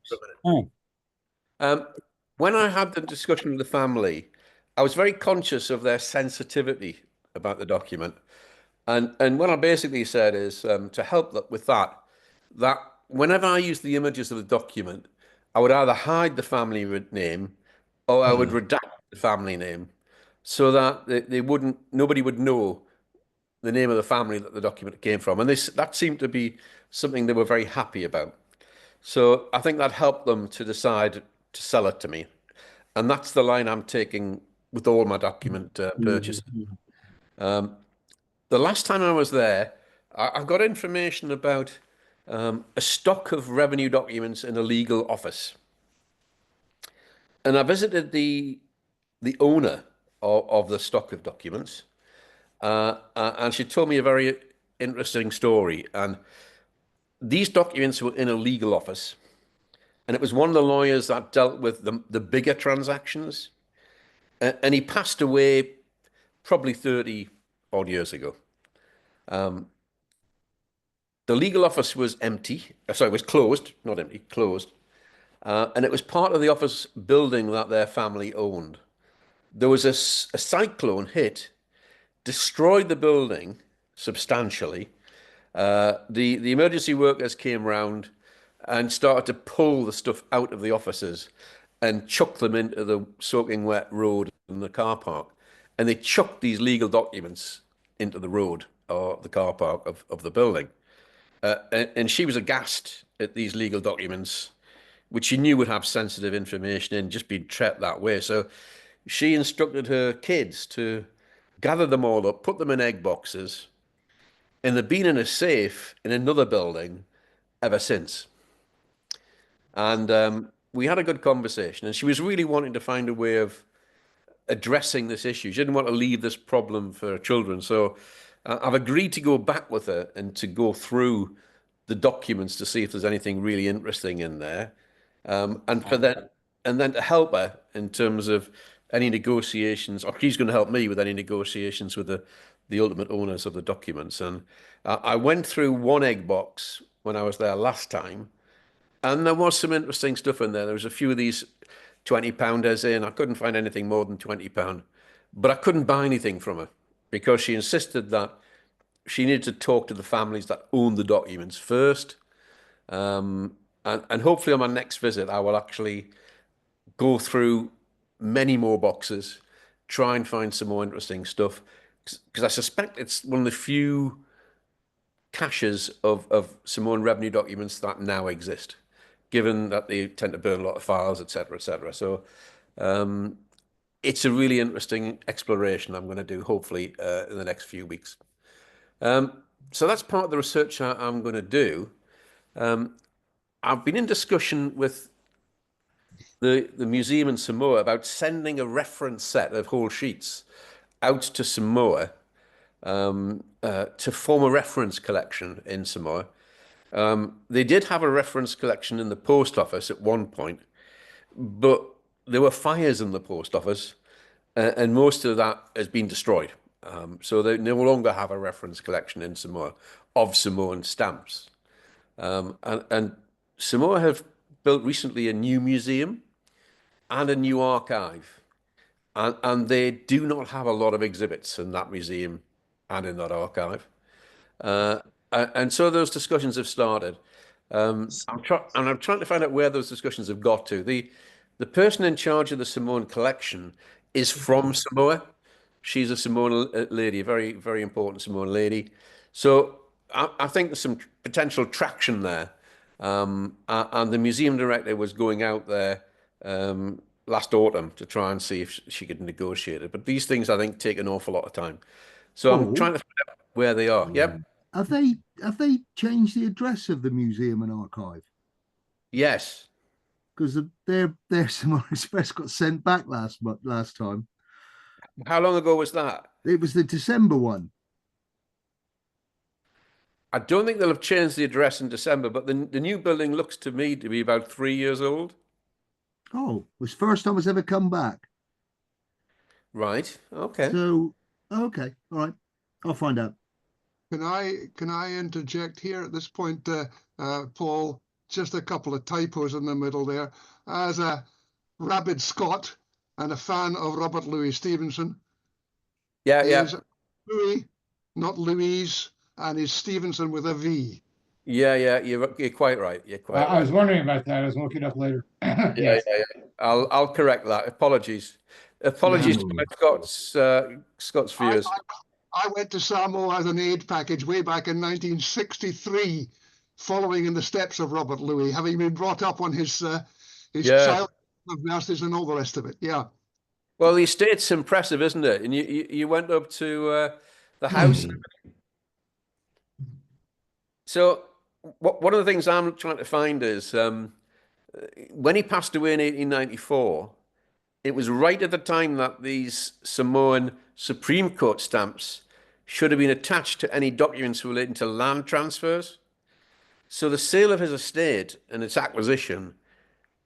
Speaker 2: a minute. When I had the discussion with the family, I was very conscious of their sensitivity about the document. And what I basically said is, to help with that whenever I use the images of the document, I would either hide the family name or I would redact the family name, so that nobody would know the name of the family that the document came from. And that seemed to be something they were very happy about. So I think that helped them to decide to sell it to me. And that's the line I'm taking with all my document purchases. The last time I was there, I got information about a stock of revenue documents in a legal office. And I visited the owner of the stock of documents, and she told me a very interesting story. And these documents were in a legal office, and it was one of the lawyers that dealt with the bigger transactions. And he passed away probably 30 odd years ago. The legal office was empty. Sorry, it was closed, not empty, closed. And it was part of the office building that their family owned. There was a cyclone hit, destroyed the building substantially. The emergency workers came round. and started to pull the stuff out of the offices and chuck them into the soaking wet road in the car park. And they chucked these legal documents into the road or the car park of the building. And she was aghast at these legal documents, which she knew would have sensitive information in, just being treated that way. So she instructed her kids to gather them all up, put them in egg boxes, and they've been in a safe in another building ever since. And we had a good conversation, and she was really wanting to find a way of addressing this issue. She didn't want to leave this problem for her children. So I've agreed to go back with her and to go through the documents to see if there's anything really interesting in there. And then to help her in terms of any negotiations, or she's going to help me with any negotiations with the ultimate owners of the documents. And I went through one egg box when I was there last time, and there was some interesting stuff in there. There was a few of these 20-pounders in. I couldn't find anything more than £20, but I couldn't buy anything from her because she insisted that she needed to talk to the families that own the documents first. And hopefully on my next visit, I will actually go through many more boxes, try and find some more interesting stuff, because I suspect it's one of the few caches of Samoan revenue documents that now exist, given that they tend to burn a lot of files, etc., etc. So it's a really interesting exploration I'm going to do, hopefully, in the next few weeks. So that's part of the research I'm going to do. I've been in discussion with the museum in Samoa about sending a reference set of whole sheets out to Samoa to form a reference collection in Samoa. They did have a reference collection in the post office at one point, but there were fires in the post office, and most of that has been destroyed. So they no longer have a reference collection in Samoa of Samoan stamps. And Samoa have built recently a new museum and a new archive. And they do not have a lot of exhibits in that museum and in that archive. And so those discussions have started. I'm trying to find out where those discussions have got to. The person in charge of the Samoan collection is from Samoa. She's a Samoan lady, a very, very important Samoan lady. So I think there's some potential traction there. And the museum director was going out there last autumn to try and see if she could negotiate it. But these things, I think, take an awful lot of time. So I'm trying to find out where they are. Yep.
Speaker 8: Have they changed the address of the museum and archive?
Speaker 2: Yes.
Speaker 8: Because their Samoan Express got sent back last time.
Speaker 2: How long ago was that?
Speaker 8: It was the December one.
Speaker 2: I don't think they'll have changed the address in December, but the new building looks to me to be about 3 years old.
Speaker 8: Oh, it was the first time it's ever come back.
Speaker 2: Right. Okay.
Speaker 8: So, okay, all right, I'll find out.
Speaker 9: Can I interject here at this point, Paul? Just a couple of typos in the middle there. As a rabid Scot and a fan of Robert Louis Stevenson,
Speaker 2: Yeah, yeah.
Speaker 9: is Louis, not Louise, and is Stevenson with a V.
Speaker 2: Yeah, yeah. You're quite right. You're quite
Speaker 1: I
Speaker 2: right.
Speaker 1: was wondering about that. I was looking it up later.
Speaker 2: Yeah,
Speaker 1: Yes.
Speaker 2: yeah, yeah. I'll correct that. Apologies. Apologies to my Scots viewers.
Speaker 9: I went to Samoa as an aid package way back in 1963, following in the steps of Robert Louis, having been brought up on his child nurses and all the rest of it. Yeah.
Speaker 2: Well, the estate's impressive, isn't it? And you went up to the house. So one of the things I'm trying to find is when he passed away in 1894, it was right at the time that these Samoan Supreme Court stamps should have been attached to any documents relating to land transfers. So the sale of his estate and its acquisition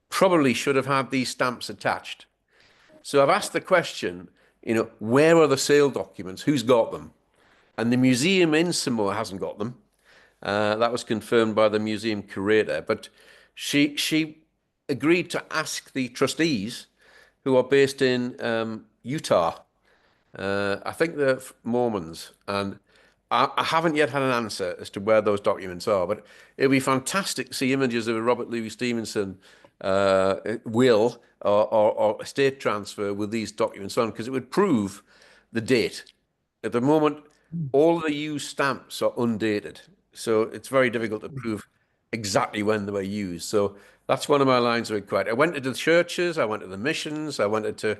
Speaker 2: probably should have had these stamps attached. So I've asked the question, where are the sale documents? Who's got them? And the museum in Samoa hasn't got them. That was confirmed by the museum curator. But she agreed to ask the trustees, who are based in Utah. I think they're Mormons, and I haven't yet had an answer as to where those documents are, but it'd be fantastic to see images of a Robert Louis Stevenson will or estate transfer with these documents on, because it would prove the date. At the moment, all the used stamps are undated, so it's very difficult to prove exactly when they were used. So that's one of my lines of inquiry. I went to the churches, I went to the missions, I went to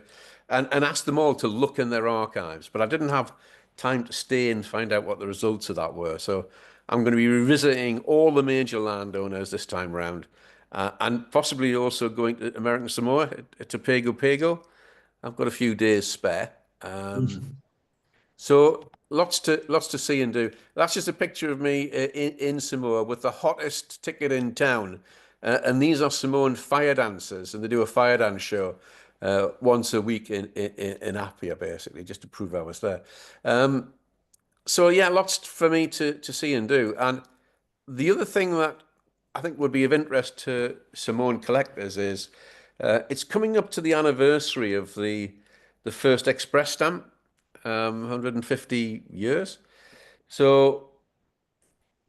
Speaker 2: and asked them all to look in their archives, but I didn't have time to stay and find out what the results of that were. So I'm going to be revisiting all the major landowners this time round, and possibly also going to American Samoa to Pago Pago. I've got a few days spare. So lots to see and do. That's just a picture of me in Samoa with the hottest ticket in town. And these are Samoan fire dancers, and they do a fire dance show once a week in Apia, basically, just to prove I was there. So yeah, lots for me to see and do. And the other thing that I think would be of interest to Samoan collectors is it's coming up to the anniversary of the first express stamp, 150 years. So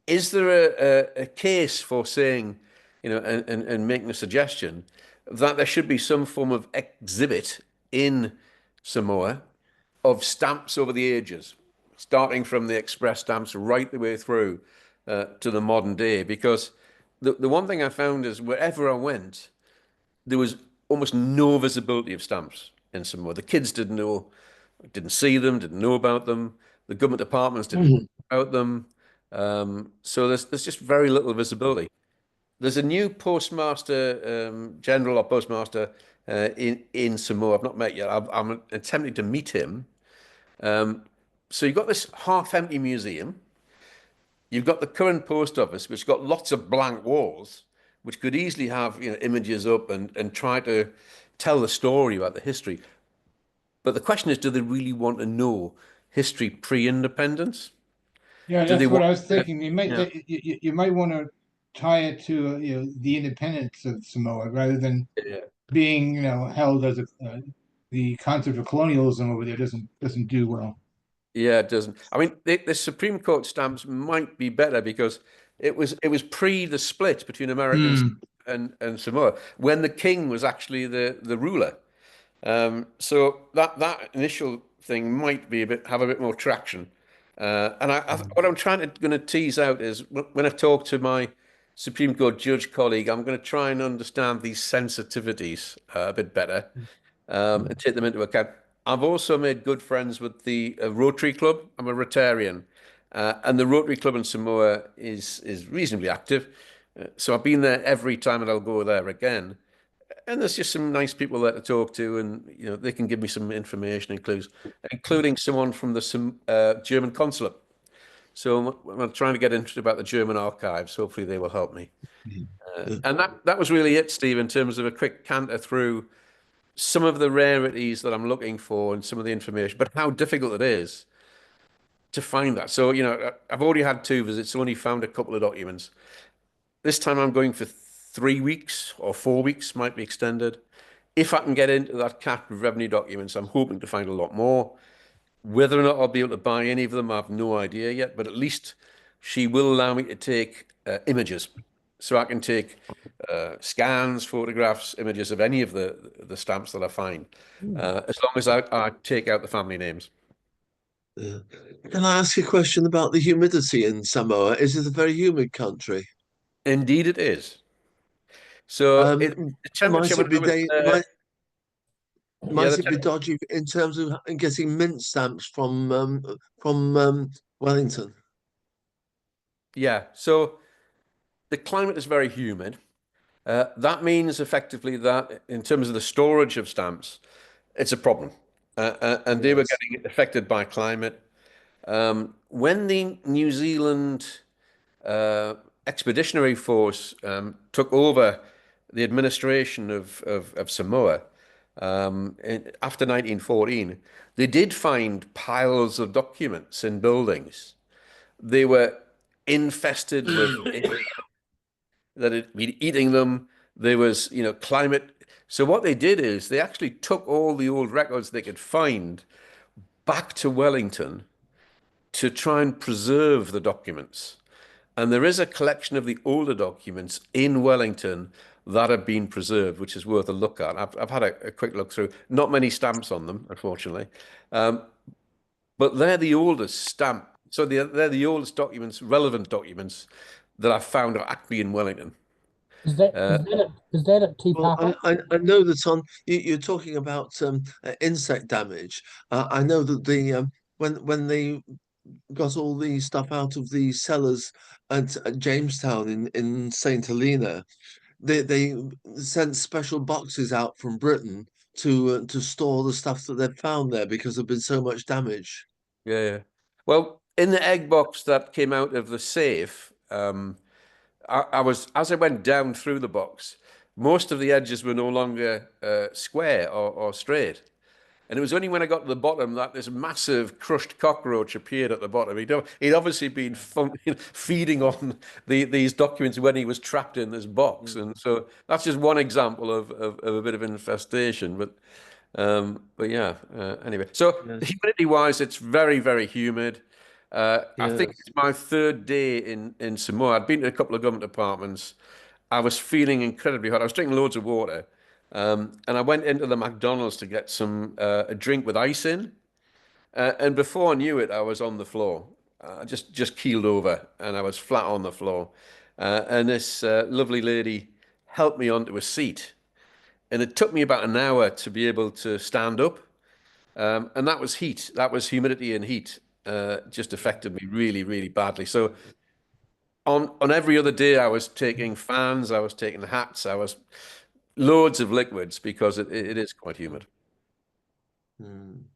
Speaker 2: is there a case for saying, and making a suggestion that there should be some form of exhibit in Samoa of stamps over the ages, starting from the express stamps right the way through to the modern day? Because the one thing I found is wherever I went, there was almost no visibility of stamps in Samoa. The kids didn't see them, didn't know about them. The government departments didn't know about them. So there's just very little visibility. There's a new postmaster general or postmaster in Samoa. I've not met yet. I'm attempting to meet him. So you've got this half-empty museum. You've got the current post office, which got lots of blank walls, which could easily have images up and try to tell the story about the history. But the question is, do they really want to know history pre-independence?
Speaker 1: Yeah,
Speaker 2: Do they
Speaker 1: that's what I
Speaker 2: want?
Speaker 1: was thinking. You might want to tie it to the independence of Samoa rather than
Speaker 2: Yeah.
Speaker 1: being held as the concept of colonialism over there doesn't do well.
Speaker 2: Yeah, it doesn't. I mean, the Supreme Court stamps might be better because it was pre the split between Americans and Samoa when the king was actually the ruler. So that initial thing might be have a bit more traction. And what I'm going to tease out is when I talk to my Supreme Court judge colleague, I'm going to try and understand these sensitivities a bit better and take them into account. I've also made good friends with the Rotary Club. I'm a Rotarian, and the Rotary Club in Samoa is reasonably active. So I've been there every time, and I'll go there again. And there's just some nice people there to talk to, and they can give me some information and clues, including someone from the German consulate. So I'm trying to get interested about the German archives. Hopefully, they will help me. And that was really it, Steve, in terms of a quick canter through some of the rarities that I'm looking for and some of the information, but how difficult it is to find that. So, I've already had 2 visits, only found a couple of documents. This time I'm going for 3 weeks or 4 weeks, might be extended. If I can get into that cat of revenue documents, I'm hoping to find a lot more. Whether or not I'll be able to buy any of them, I have no idea yet, but at least she will allow me to take images. So I can take scans, photographs, images of any of the stamps that I find, as long as I take out the family names.
Speaker 5: Yeah. Can I ask you a question about the humidity in Samoa? Is it a very humid country?
Speaker 2: Indeed, it is. So the temperature
Speaker 5: Might it
Speaker 2: when
Speaker 5: be
Speaker 2: I was there, yeah,
Speaker 5: might it be dodgy in terms of getting mint stamps from Wellington?
Speaker 2: yeah. So the climate is very humid. That means effectively that in terms of the storage of stamps, it's a problem. And they were
Speaker 5: Yes.
Speaker 2: getting affected by climate. When the New Zealand Expeditionary Force took over the administration of Samoa after 1914, they did find piles of documents in buildings. They were infested with that had been eating them. There was, climate. So what they did is they actually took all the old records they could find back to Wellington to try and preserve the documents. And there is a collection of the older documents in Wellington that have been preserved, which is worth a look at. I've had a quick look through. Not many stamps on them, unfortunately. But they're the oldest stamp. So they're the oldest documents, relevant documents that I've found are actually in Wellington.
Speaker 7: Is that is that at T
Speaker 5: Well,
Speaker 7: Parker?
Speaker 5: I know that you're talking about insect damage. I know that when they got all the stuff out of the cellars at Jamestown in Saint Helena, they sent special boxes out from Britain to store the stuff that they'd found there because there'd been so much damage.
Speaker 2: Yeah. Well, in the egg box that came out of the safe, I was, as I went down through the box, most of the edges were no longer square or straight. And it was only when I got to the bottom that this massive crushed cockroach appeared at the bottom. He'd obviously been feeding on these documents when he was trapped in this box. And so that's just one example of a bit of infestation. But yeah, anyway. So humidity-wise, it's very, very humid. I think it's my third day in Samoa. I'd been to a couple of government departments. I was feeling incredibly hot. I was drinking loads of water. And I went into the McDonald's to get a drink with ice in. And before I knew it, I was on the floor. Just keeled over and I was flat on the floor. And this lovely lady helped me onto a seat. And it took me about an hour to be able to stand up. And that was heat. That was humidity and heat. Just affected me really, really badly. So on every other day, I was taking fans, I was taking hats, I was loads of liquids because it is quite humid. The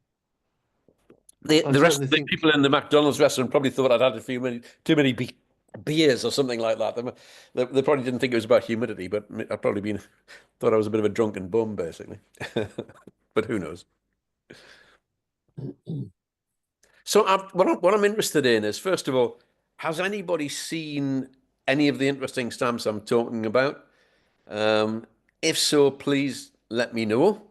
Speaker 2: rest of the people in the McDonald's restaurant probably thought I'd had too many beers or something like that. They probably didn't think it was about humidity, but I'd probably thought I was a bit of a drunken bum, basically. But who knows? So what I'm interested in is, first of all, has anybody seen any of the interesting stamps I'm talking about? If so, please let me know.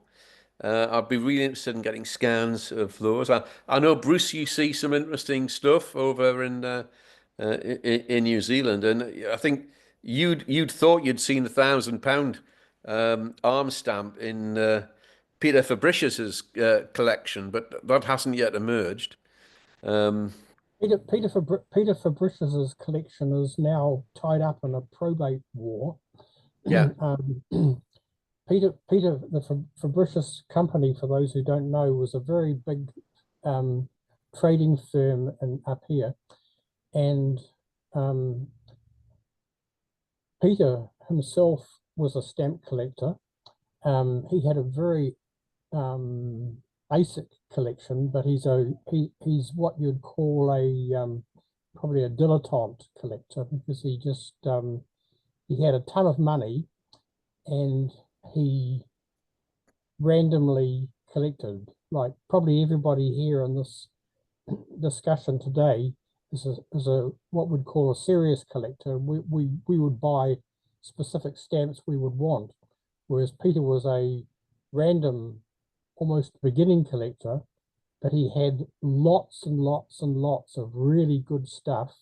Speaker 2: I'd be really interested in getting scans of those. I know, Bruce, you see some interesting stuff over in New Zealand, and I think you'd thought you'd seen £1,000 arm stamp in Peter Fabricius's collection, but that hasn't yet emerged.
Speaker 7: Peter Fabricius's collection is now tied up in a probate war.
Speaker 2: Yeah.
Speaker 7: The Fabricius company, for those who don't know, was a very big trading firm up here, and Peter himself was a stamp collector. He had a very basic collection, but he's what you'd call probably a dilettante collector, because he just he had a ton of money and he randomly collected. Like probably everybody here in this discussion today is a what we'd call a serious collector. We would buy specific stamps we would want, whereas Peter was a random, almost beginning collector, but he had lots and lots and lots of really good stuff,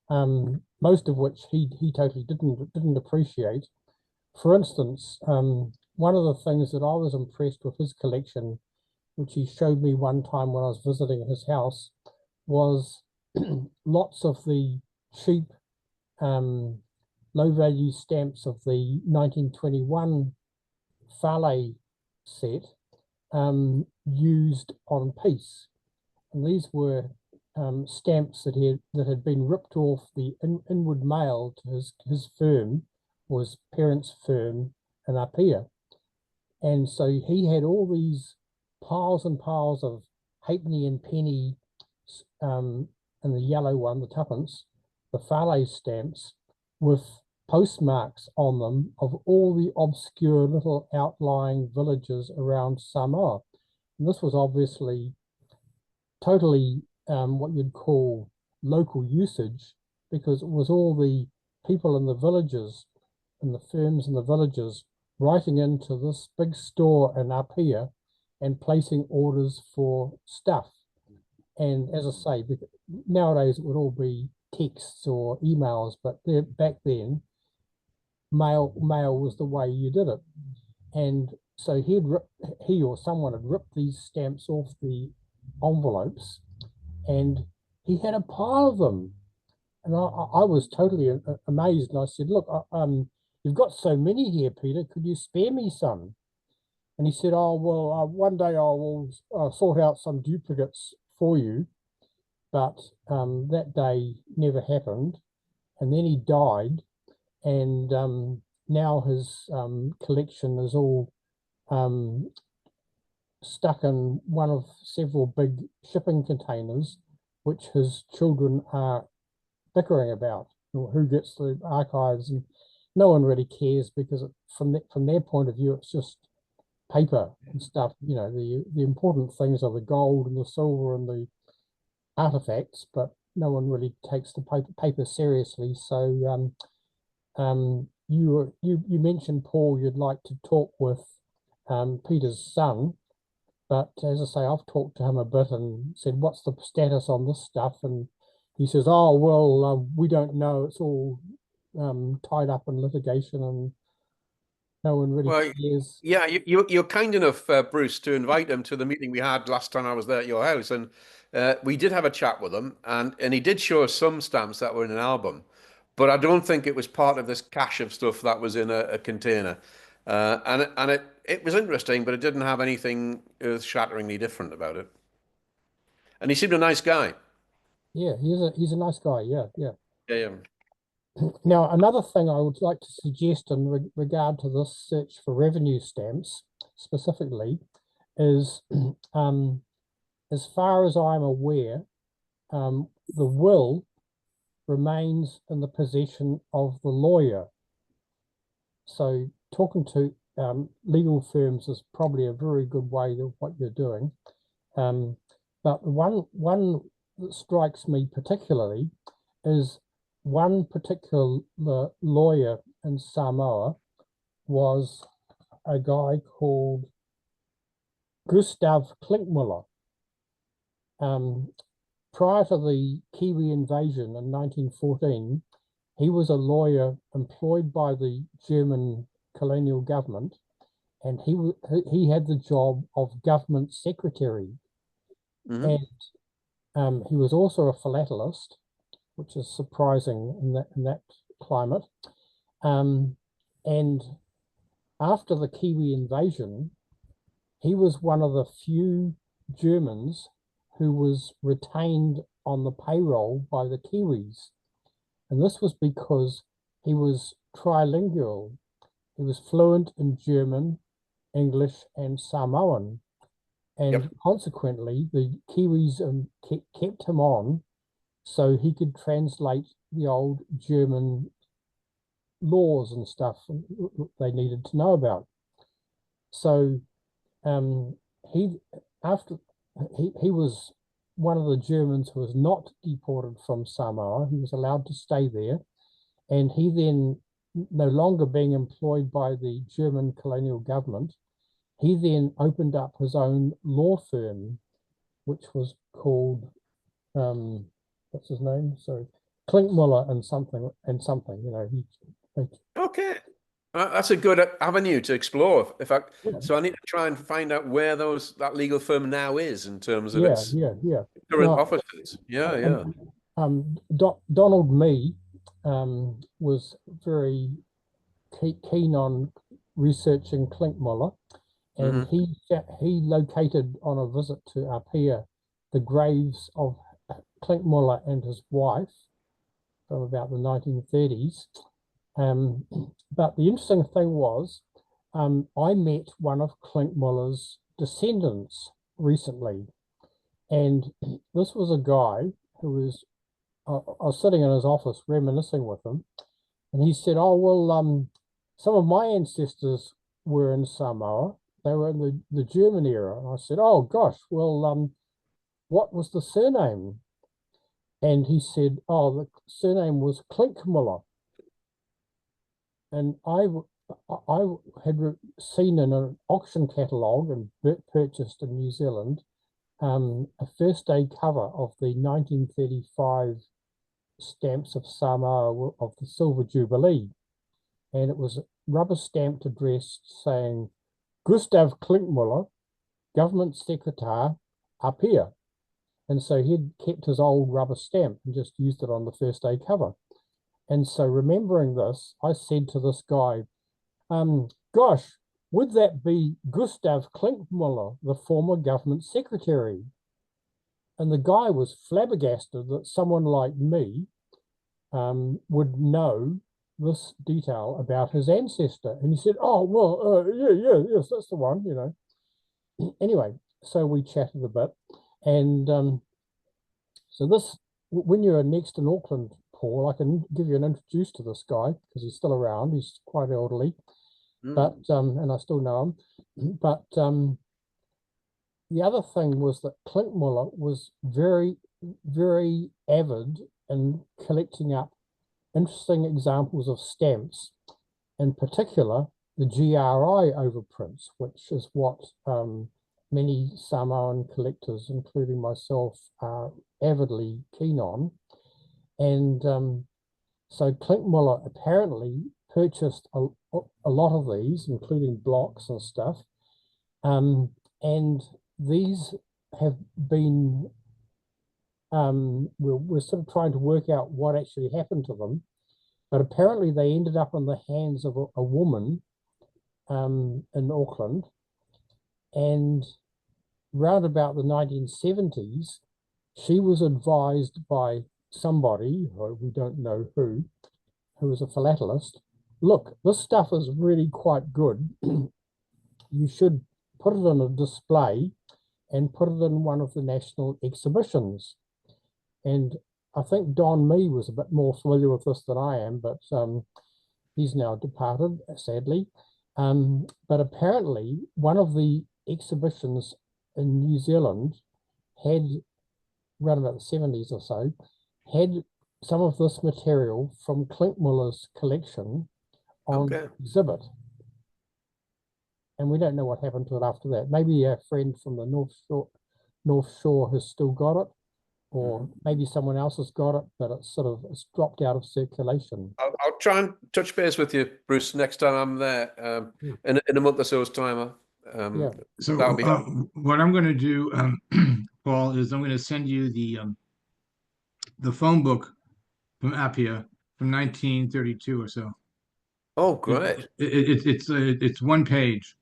Speaker 7: most of which he totally didn't appreciate. For instance, one of the things that I was impressed with his collection, which he showed me one time when I was visiting his house, was lots of the cheap, low-value stamps of the 1921 Fale set, used on peace. And these were stamps that had been ripped off the inward mail to his firm, or his parents' firm in Apia. And so he had all these piles and piles of halfpenny and penny, and the yellow one, the tuppence, the Fale stamps, with postmarks on them of all the obscure little outlying villages around Samoa. And this was obviously totally what you'd call local usage, because it was all the people in the villages and the firms in the villages writing into this big store in Apia and placing orders for stuff. And as I say, nowadays it would all be texts or emails, but back then, mail was the way you did it. And so he or someone had ripped these stamps off the envelopes, and he had a pile of them. And I was totally amazed. And I said, "Look, you've got so many here, Peter. Could you spare me some?" And he said, "Oh, well, one day I will sort out some duplicates for you." But that day never happened. And then he died. And now his collection is all stuck in one of several big shipping containers, which his children are bickering about who gets the archives, and no one really cares because from their point of view, it's just paper and stuff. The important things are the gold and the silver and the artifacts, but no one really takes the paper seriously. So you mentioned, Paul, you'd like to talk with Peter's son, but as I say, I've talked to him a bit and said, "What's the status on this stuff?" And he says, "Oh, well, we don't know. It's all tied up in litigation and no one really cares."
Speaker 2: Yeah, you're kind enough, Bruce, to invite him to the meeting we had last time I was there at your house, and we did have a chat with him, and he did show us some stamps that were in an album, but I don't think it was part of this cache of stuff that was in a container, and it was interesting, but it didn't have anything earth-shatteringly different about it, and he seemed a nice guy.
Speaker 7: Yeah, he's a nice guy. Yeah.
Speaker 2: Yeah, yeah.
Speaker 7: Now, another thing I would like to suggest in regard to this search for revenue stamps specifically is, as far as I'm aware, the will remains in the possession of the lawyer. So talking to legal firms is probably a very good way of what you're doing. But one that strikes me particularly is one particular lawyer in Samoa was a guy called Gustav Klinkmuller. Prior to the Kiwi invasion in 1914, he was a lawyer employed by the German colonial government, and he had the job of government secretary.
Speaker 2: Mm-hmm.
Speaker 7: And he was also a philatelist, which is surprising in that climate. And after the Kiwi invasion, he was one of the few Germans who was retained on the payroll by the Kiwis. And this was because he was trilingual. He was fluent in German, English, and Samoan. And consequently, the Kiwis kept him on so he could translate the old German laws and stuff they needed to know about. So he was one of the Germans who was not deported from Samoa. He was allowed to stay there, and he then, no longer being employed by the German colonial government, he then opened up his own law firm, which was called what's his name? Sorry, Klinkmuller and something.
Speaker 2: Okay, that's a good avenue to explore. So I need to try and find out where that legal firm now is in terms of its current offices. Yeah.
Speaker 7: Donald Mee was very keen on researching Klinkmuller, and he located on a visit to Apia the graves of Klinkmuller and his wife from about the 1930s. But the interesting thing was, I met one of Klinkmuller's descendants recently, and this was a guy who was, I was sitting in his office reminiscing with him, and he said, "Oh, well, some of my ancestors were in Samoa. They were in the German era." And I said, "Oh, gosh, well, what was the surname?" And he said, "Oh, the surname was Klinkmuller." And I had seen in an auction catalogue and purchased in New Zealand a first day cover of the 1935 stamps of Samoa of the Silver Jubilee. And it was rubber stamped addressed saying, Gustav Klinkmuller, Government Secretary, up here. And so he'd kept his old rubber stamp and just used it on the first day cover. And so remembering this, I said to this guy, gosh, would that be Gustav Klinkmuller, the former government secretary? And the guy was flabbergasted that someone like me would know this detail about his ancestor. And he said, oh, well, yes, that's the one, you know. Anyway, so we chatted a bit. And so this, when you're next in Auckland, Paul, I can give you an introduce to this guy because he's still around. He's quite elderly, but and I still know him. But the other thing was that Klinkmuller was very, very avid in collecting up interesting examples of stamps, in particular the GRI overprints, which is what many Samoan collectors, including myself, are avidly keen on. And so Klinkmuller apparently purchased a lot of these, including blocks and stuff. And these have been, we're sort of trying to work out what actually happened to them. But apparently they ended up in the hands of a woman in Auckland. And round about the 1970s, she was advised by somebody, we don't know who was a philatelist, look, this stuff is really quite good. You should put it on a display and put it in one of the national exhibitions. And I think Don Mee was a bit more familiar with this than I am, but he's now departed, sadly. But apparently one of the exhibitions in New Zealand had, around about the 70s or so, had some of this material from Klinkmuller's collection on exhibit. And we don't know what happened to it after that. Maybe a friend from the North Shore has still got it, or maybe someone else has got it, but it's dropped out of circulation.
Speaker 2: I'll try and touch base with you, Bruce, next time I'm there, in a month or so's time.
Speaker 1: So what I'm going to do, Paul, is I'm going to send you the phone book from Apia from 1932 or so.
Speaker 2: Oh, great!
Speaker 1: It's one page.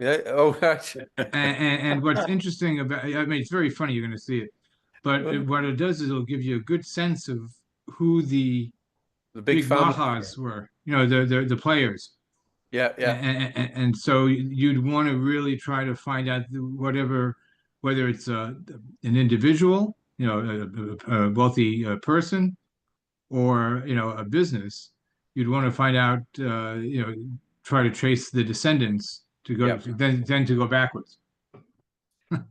Speaker 2: Yeah. Oh, right.
Speaker 1: And what's interesting about, I mean, it's very funny. You're going to see it, but what it does is it'll give you a good sense of who the big mahas were. You know, the players.
Speaker 2: Yeah, yeah.
Speaker 1: And so you'd want to really try to find out whether it's an individual, you know, a wealthy person, or, you know, a business. You'd want to find out, you know, try to trace the descendants to go then to go backwards.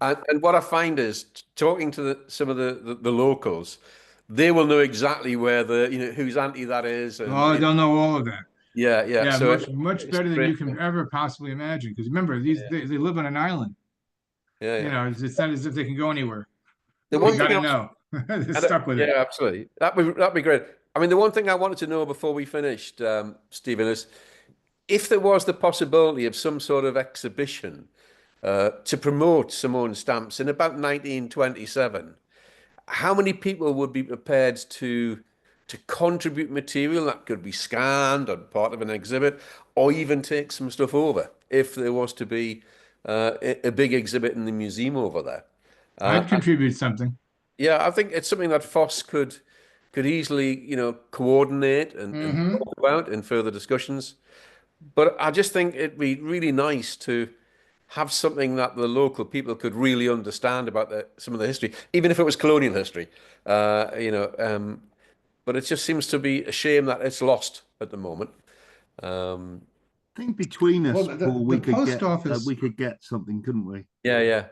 Speaker 2: And what I find is talking to some of the locals, they will know exactly where whose auntie that is. And
Speaker 1: they'll know all of that.
Speaker 2: Yeah, yeah.
Speaker 1: Yeah,
Speaker 2: so
Speaker 1: much better than you can ever possibly imagine. Because remember, they live on an island.
Speaker 2: Yeah,
Speaker 1: you know, it's not as if they can go anywhere.
Speaker 2: The one
Speaker 1: thing know, they're stuck with it.
Speaker 2: Yeah, absolutely. That'd be great. I mean, the one thing I wanted to know before we finished, Stephen, is if there was the possibility of some sort of exhibition to promote Samoan stamps in about 1927, how many people would be prepared to contribute material that could be scanned or part of an exhibit, or even take some stuff over if there was to be a big exhibit in the museum over there?
Speaker 1: I'd contribute something.
Speaker 2: Yeah, I think it's something that FOSS could easily, you know, coordinate and talk about in further discussions. But I just think it'd be really nice to have something that the local people could really understand about some of the history, even if it was colonial history, you know. But it just seems to be a shame that it's lost at the moment.
Speaker 8: I think between us, Paul, we could get something, couldn't we?
Speaker 2: Yeah, yeah.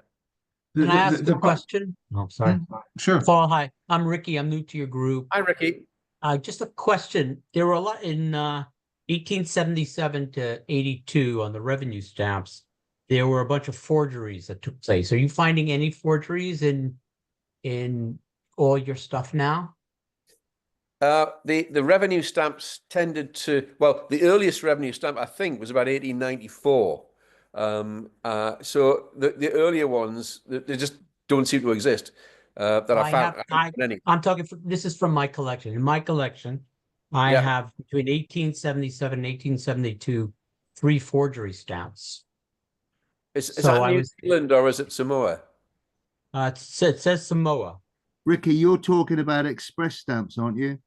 Speaker 10: Can I ask a question? Oh, sorry.
Speaker 1: Sure.
Speaker 10: Paul, hi. I'm Ricky. I'm new to your group.
Speaker 2: Hi, Ricky.
Speaker 10: Just a question. There were a lot in 1877 to 82 on the revenue stamps. there were a bunch of forgeries that took place. Are you finding any forgeries in all your stuff now?
Speaker 2: The revenue stamps tended to, well, the earliest revenue stamp I think was about 1894. So the earlier ones, they just don't seem to exist. That I found.
Speaker 10: I'm talking. This is from my collection. In my collection, I have between 1877 and 1872 3 forgery stamps.
Speaker 2: Is that New Zealand or is it Samoa?
Speaker 10: It says Samoa.
Speaker 8: Ricky, you're talking about express stamps, aren't you?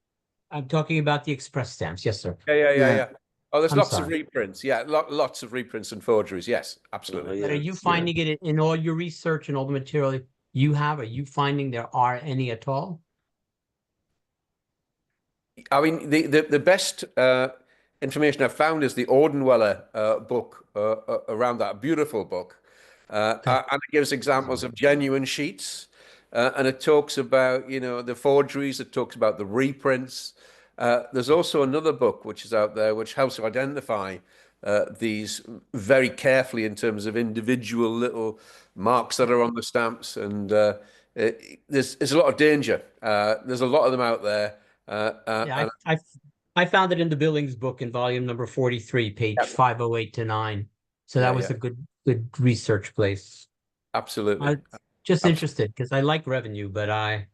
Speaker 10: I'm talking about the express stamps. Yes, sir.
Speaker 2: Yeah. Oh, there's
Speaker 10: I'm
Speaker 2: lots
Speaker 10: sorry.
Speaker 2: of reprints. Yeah, lots of reprints and forgeries. Yes, absolutely.
Speaker 10: But are you finding it in all your research and all the material you have? Are you finding there are any at all?
Speaker 2: I mean, the best information I've found is the Ordenweller book around that. Beautiful book. And it gives examples of genuine sheets. And it talks about, the forgeries. It talks about the reprints. There's also another book which is out there which helps to identify these very carefully in terms of individual little marks that are on the stamps. And there's a lot of danger. There's a lot of them out there.
Speaker 10: I found it in the Billings book in volume number 43, page 508 to 9. So that was a good research place.
Speaker 2: Absolutely.
Speaker 10: Just interested because I like revenue, but I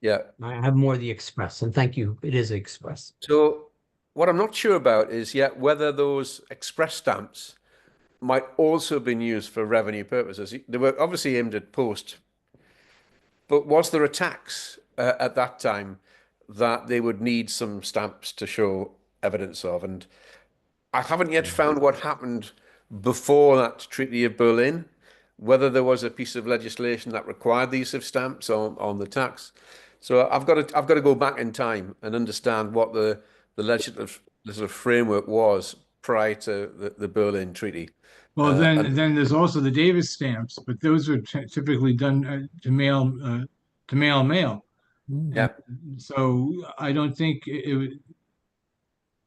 Speaker 10: have more of the express. And thank you. It is express.
Speaker 2: So what I'm not sure about is yet whether those express stamps might also have been used for revenue purposes. They were obviously aimed at post, but was there a tax at that time that they would need some stamps to show evidence of? And I haven't yet found what happened before that Treaty of Berlin, whether there was a piece of legislation that required the use of stamps on the tax. So I've got to go back in time and understand what the legislative framework was prior to the Berlin Treaty.
Speaker 1: Well, then there's also the Davis stamps, but those are typically done to mail.
Speaker 2: Yeah.
Speaker 1: So I don't think it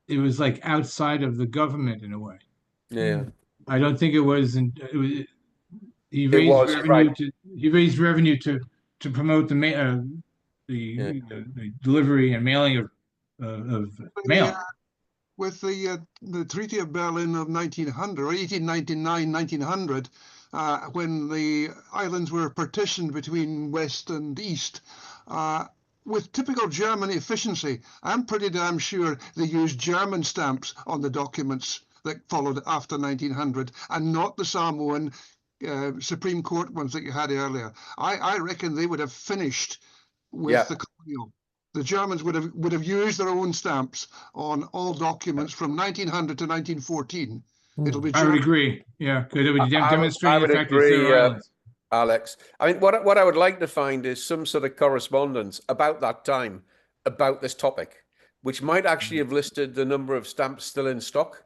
Speaker 1: was like outside of the government in a way.
Speaker 2: Yeah.
Speaker 1: I don't think it was. He raised revenue to promote the delivery and mailing of mail.
Speaker 9: With the Treaty of Berlin of 1900, or 1899, 1900, when the islands were partitioned between West and East, with typical German efficiency, I'm pretty damn sure they used German stamps on the documents that followed after 1900, and not the Samoan Supreme Court ones that you had earlier. I reckon they would have finished with the colonial. The Germans would have used their own stamps on all documents from 1900 to 1914. It'll be.
Speaker 1: I would agree. Yeah, because it would demonstrate
Speaker 2: I would
Speaker 1: the fact
Speaker 2: agree,
Speaker 1: that islands.
Speaker 2: Alex. I mean, what I would like to find is some sort of correspondence about that time, about this topic, which might actually have listed the number of stamps still in stock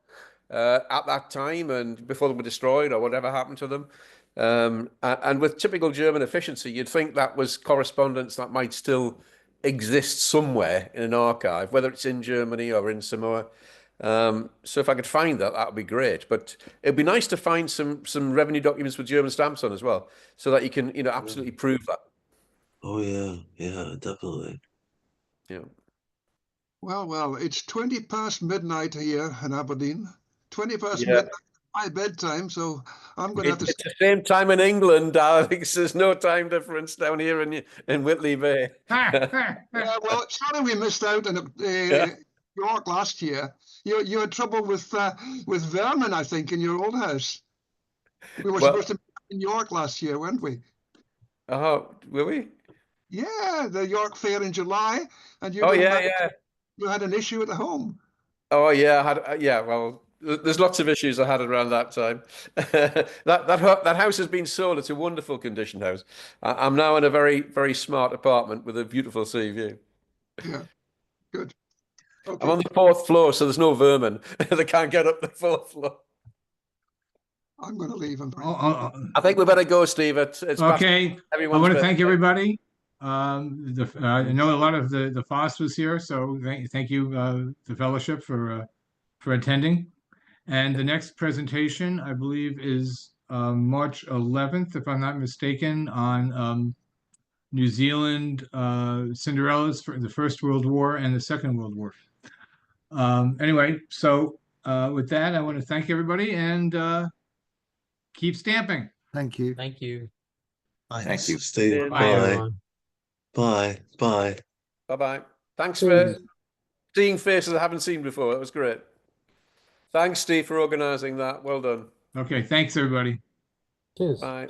Speaker 2: at that time and before they were destroyed or whatever happened to them. And with typical German efficiency, you'd think that was correspondence that might still exist somewhere in an archive, whether it's in Germany or in Samoa. So if I could find that, that would be great. But it'd be nice to find some revenue documents with German stamps on as well, so that you can, absolutely prove that.
Speaker 5: Oh yeah, definitely.
Speaker 2: Yeah.
Speaker 9: Well, it's 20 past midnight here in Aberdeen. 20 past midnight, my bedtime, so I'm going to have to.
Speaker 2: It's the same time in England, Alex. There's no time difference down here in Whitley Bay.
Speaker 9: Well, sorry we missed out in York last year. You had trouble with vermin, I think, in your old house. We were supposed to be in York last year, weren't we?
Speaker 2: Oh, were we?
Speaker 9: Yeah, the York Fair in July, and you. You had an issue at home.
Speaker 2: Oh yeah, I had well. There's lots of issues I had around that time. that house has been sold. It's a wonderful condition house. I'm now in a very, very smart apartment with a beautiful sea view.
Speaker 9: Yeah, good. Okay.
Speaker 2: I'm on the 4th floor, so there's no vermin. They can't get up the 4th floor.
Speaker 9: I'm going to leave him.
Speaker 2: I think we better go, Steve. It's
Speaker 1: okay. I want to thank everybody. I know a lot of the FOSS was here, so thank you, the fellowship, for attending. And the next presentation, I believe, is March 11th, if I'm not mistaken, on New Zealand Cinderella's for the First World War and the Second World War. Anyway, so with that, I want to thank everybody and keep stamping.
Speaker 8: Thank you.
Speaker 10: Thank you.
Speaker 5: Thanks,
Speaker 11: you.
Speaker 5: Steve.
Speaker 10: Bye,
Speaker 5: Bye.
Speaker 10: everyone.
Speaker 5: Bye. Bye.
Speaker 2: Bye-bye. Thanks
Speaker 7: Cheers.
Speaker 2: for seeing faces I haven't seen before. That was great. Thanks, Steve, for organising that. Well done.
Speaker 1: Okay, thanks everybody.
Speaker 7: Cheers.
Speaker 2: Bye.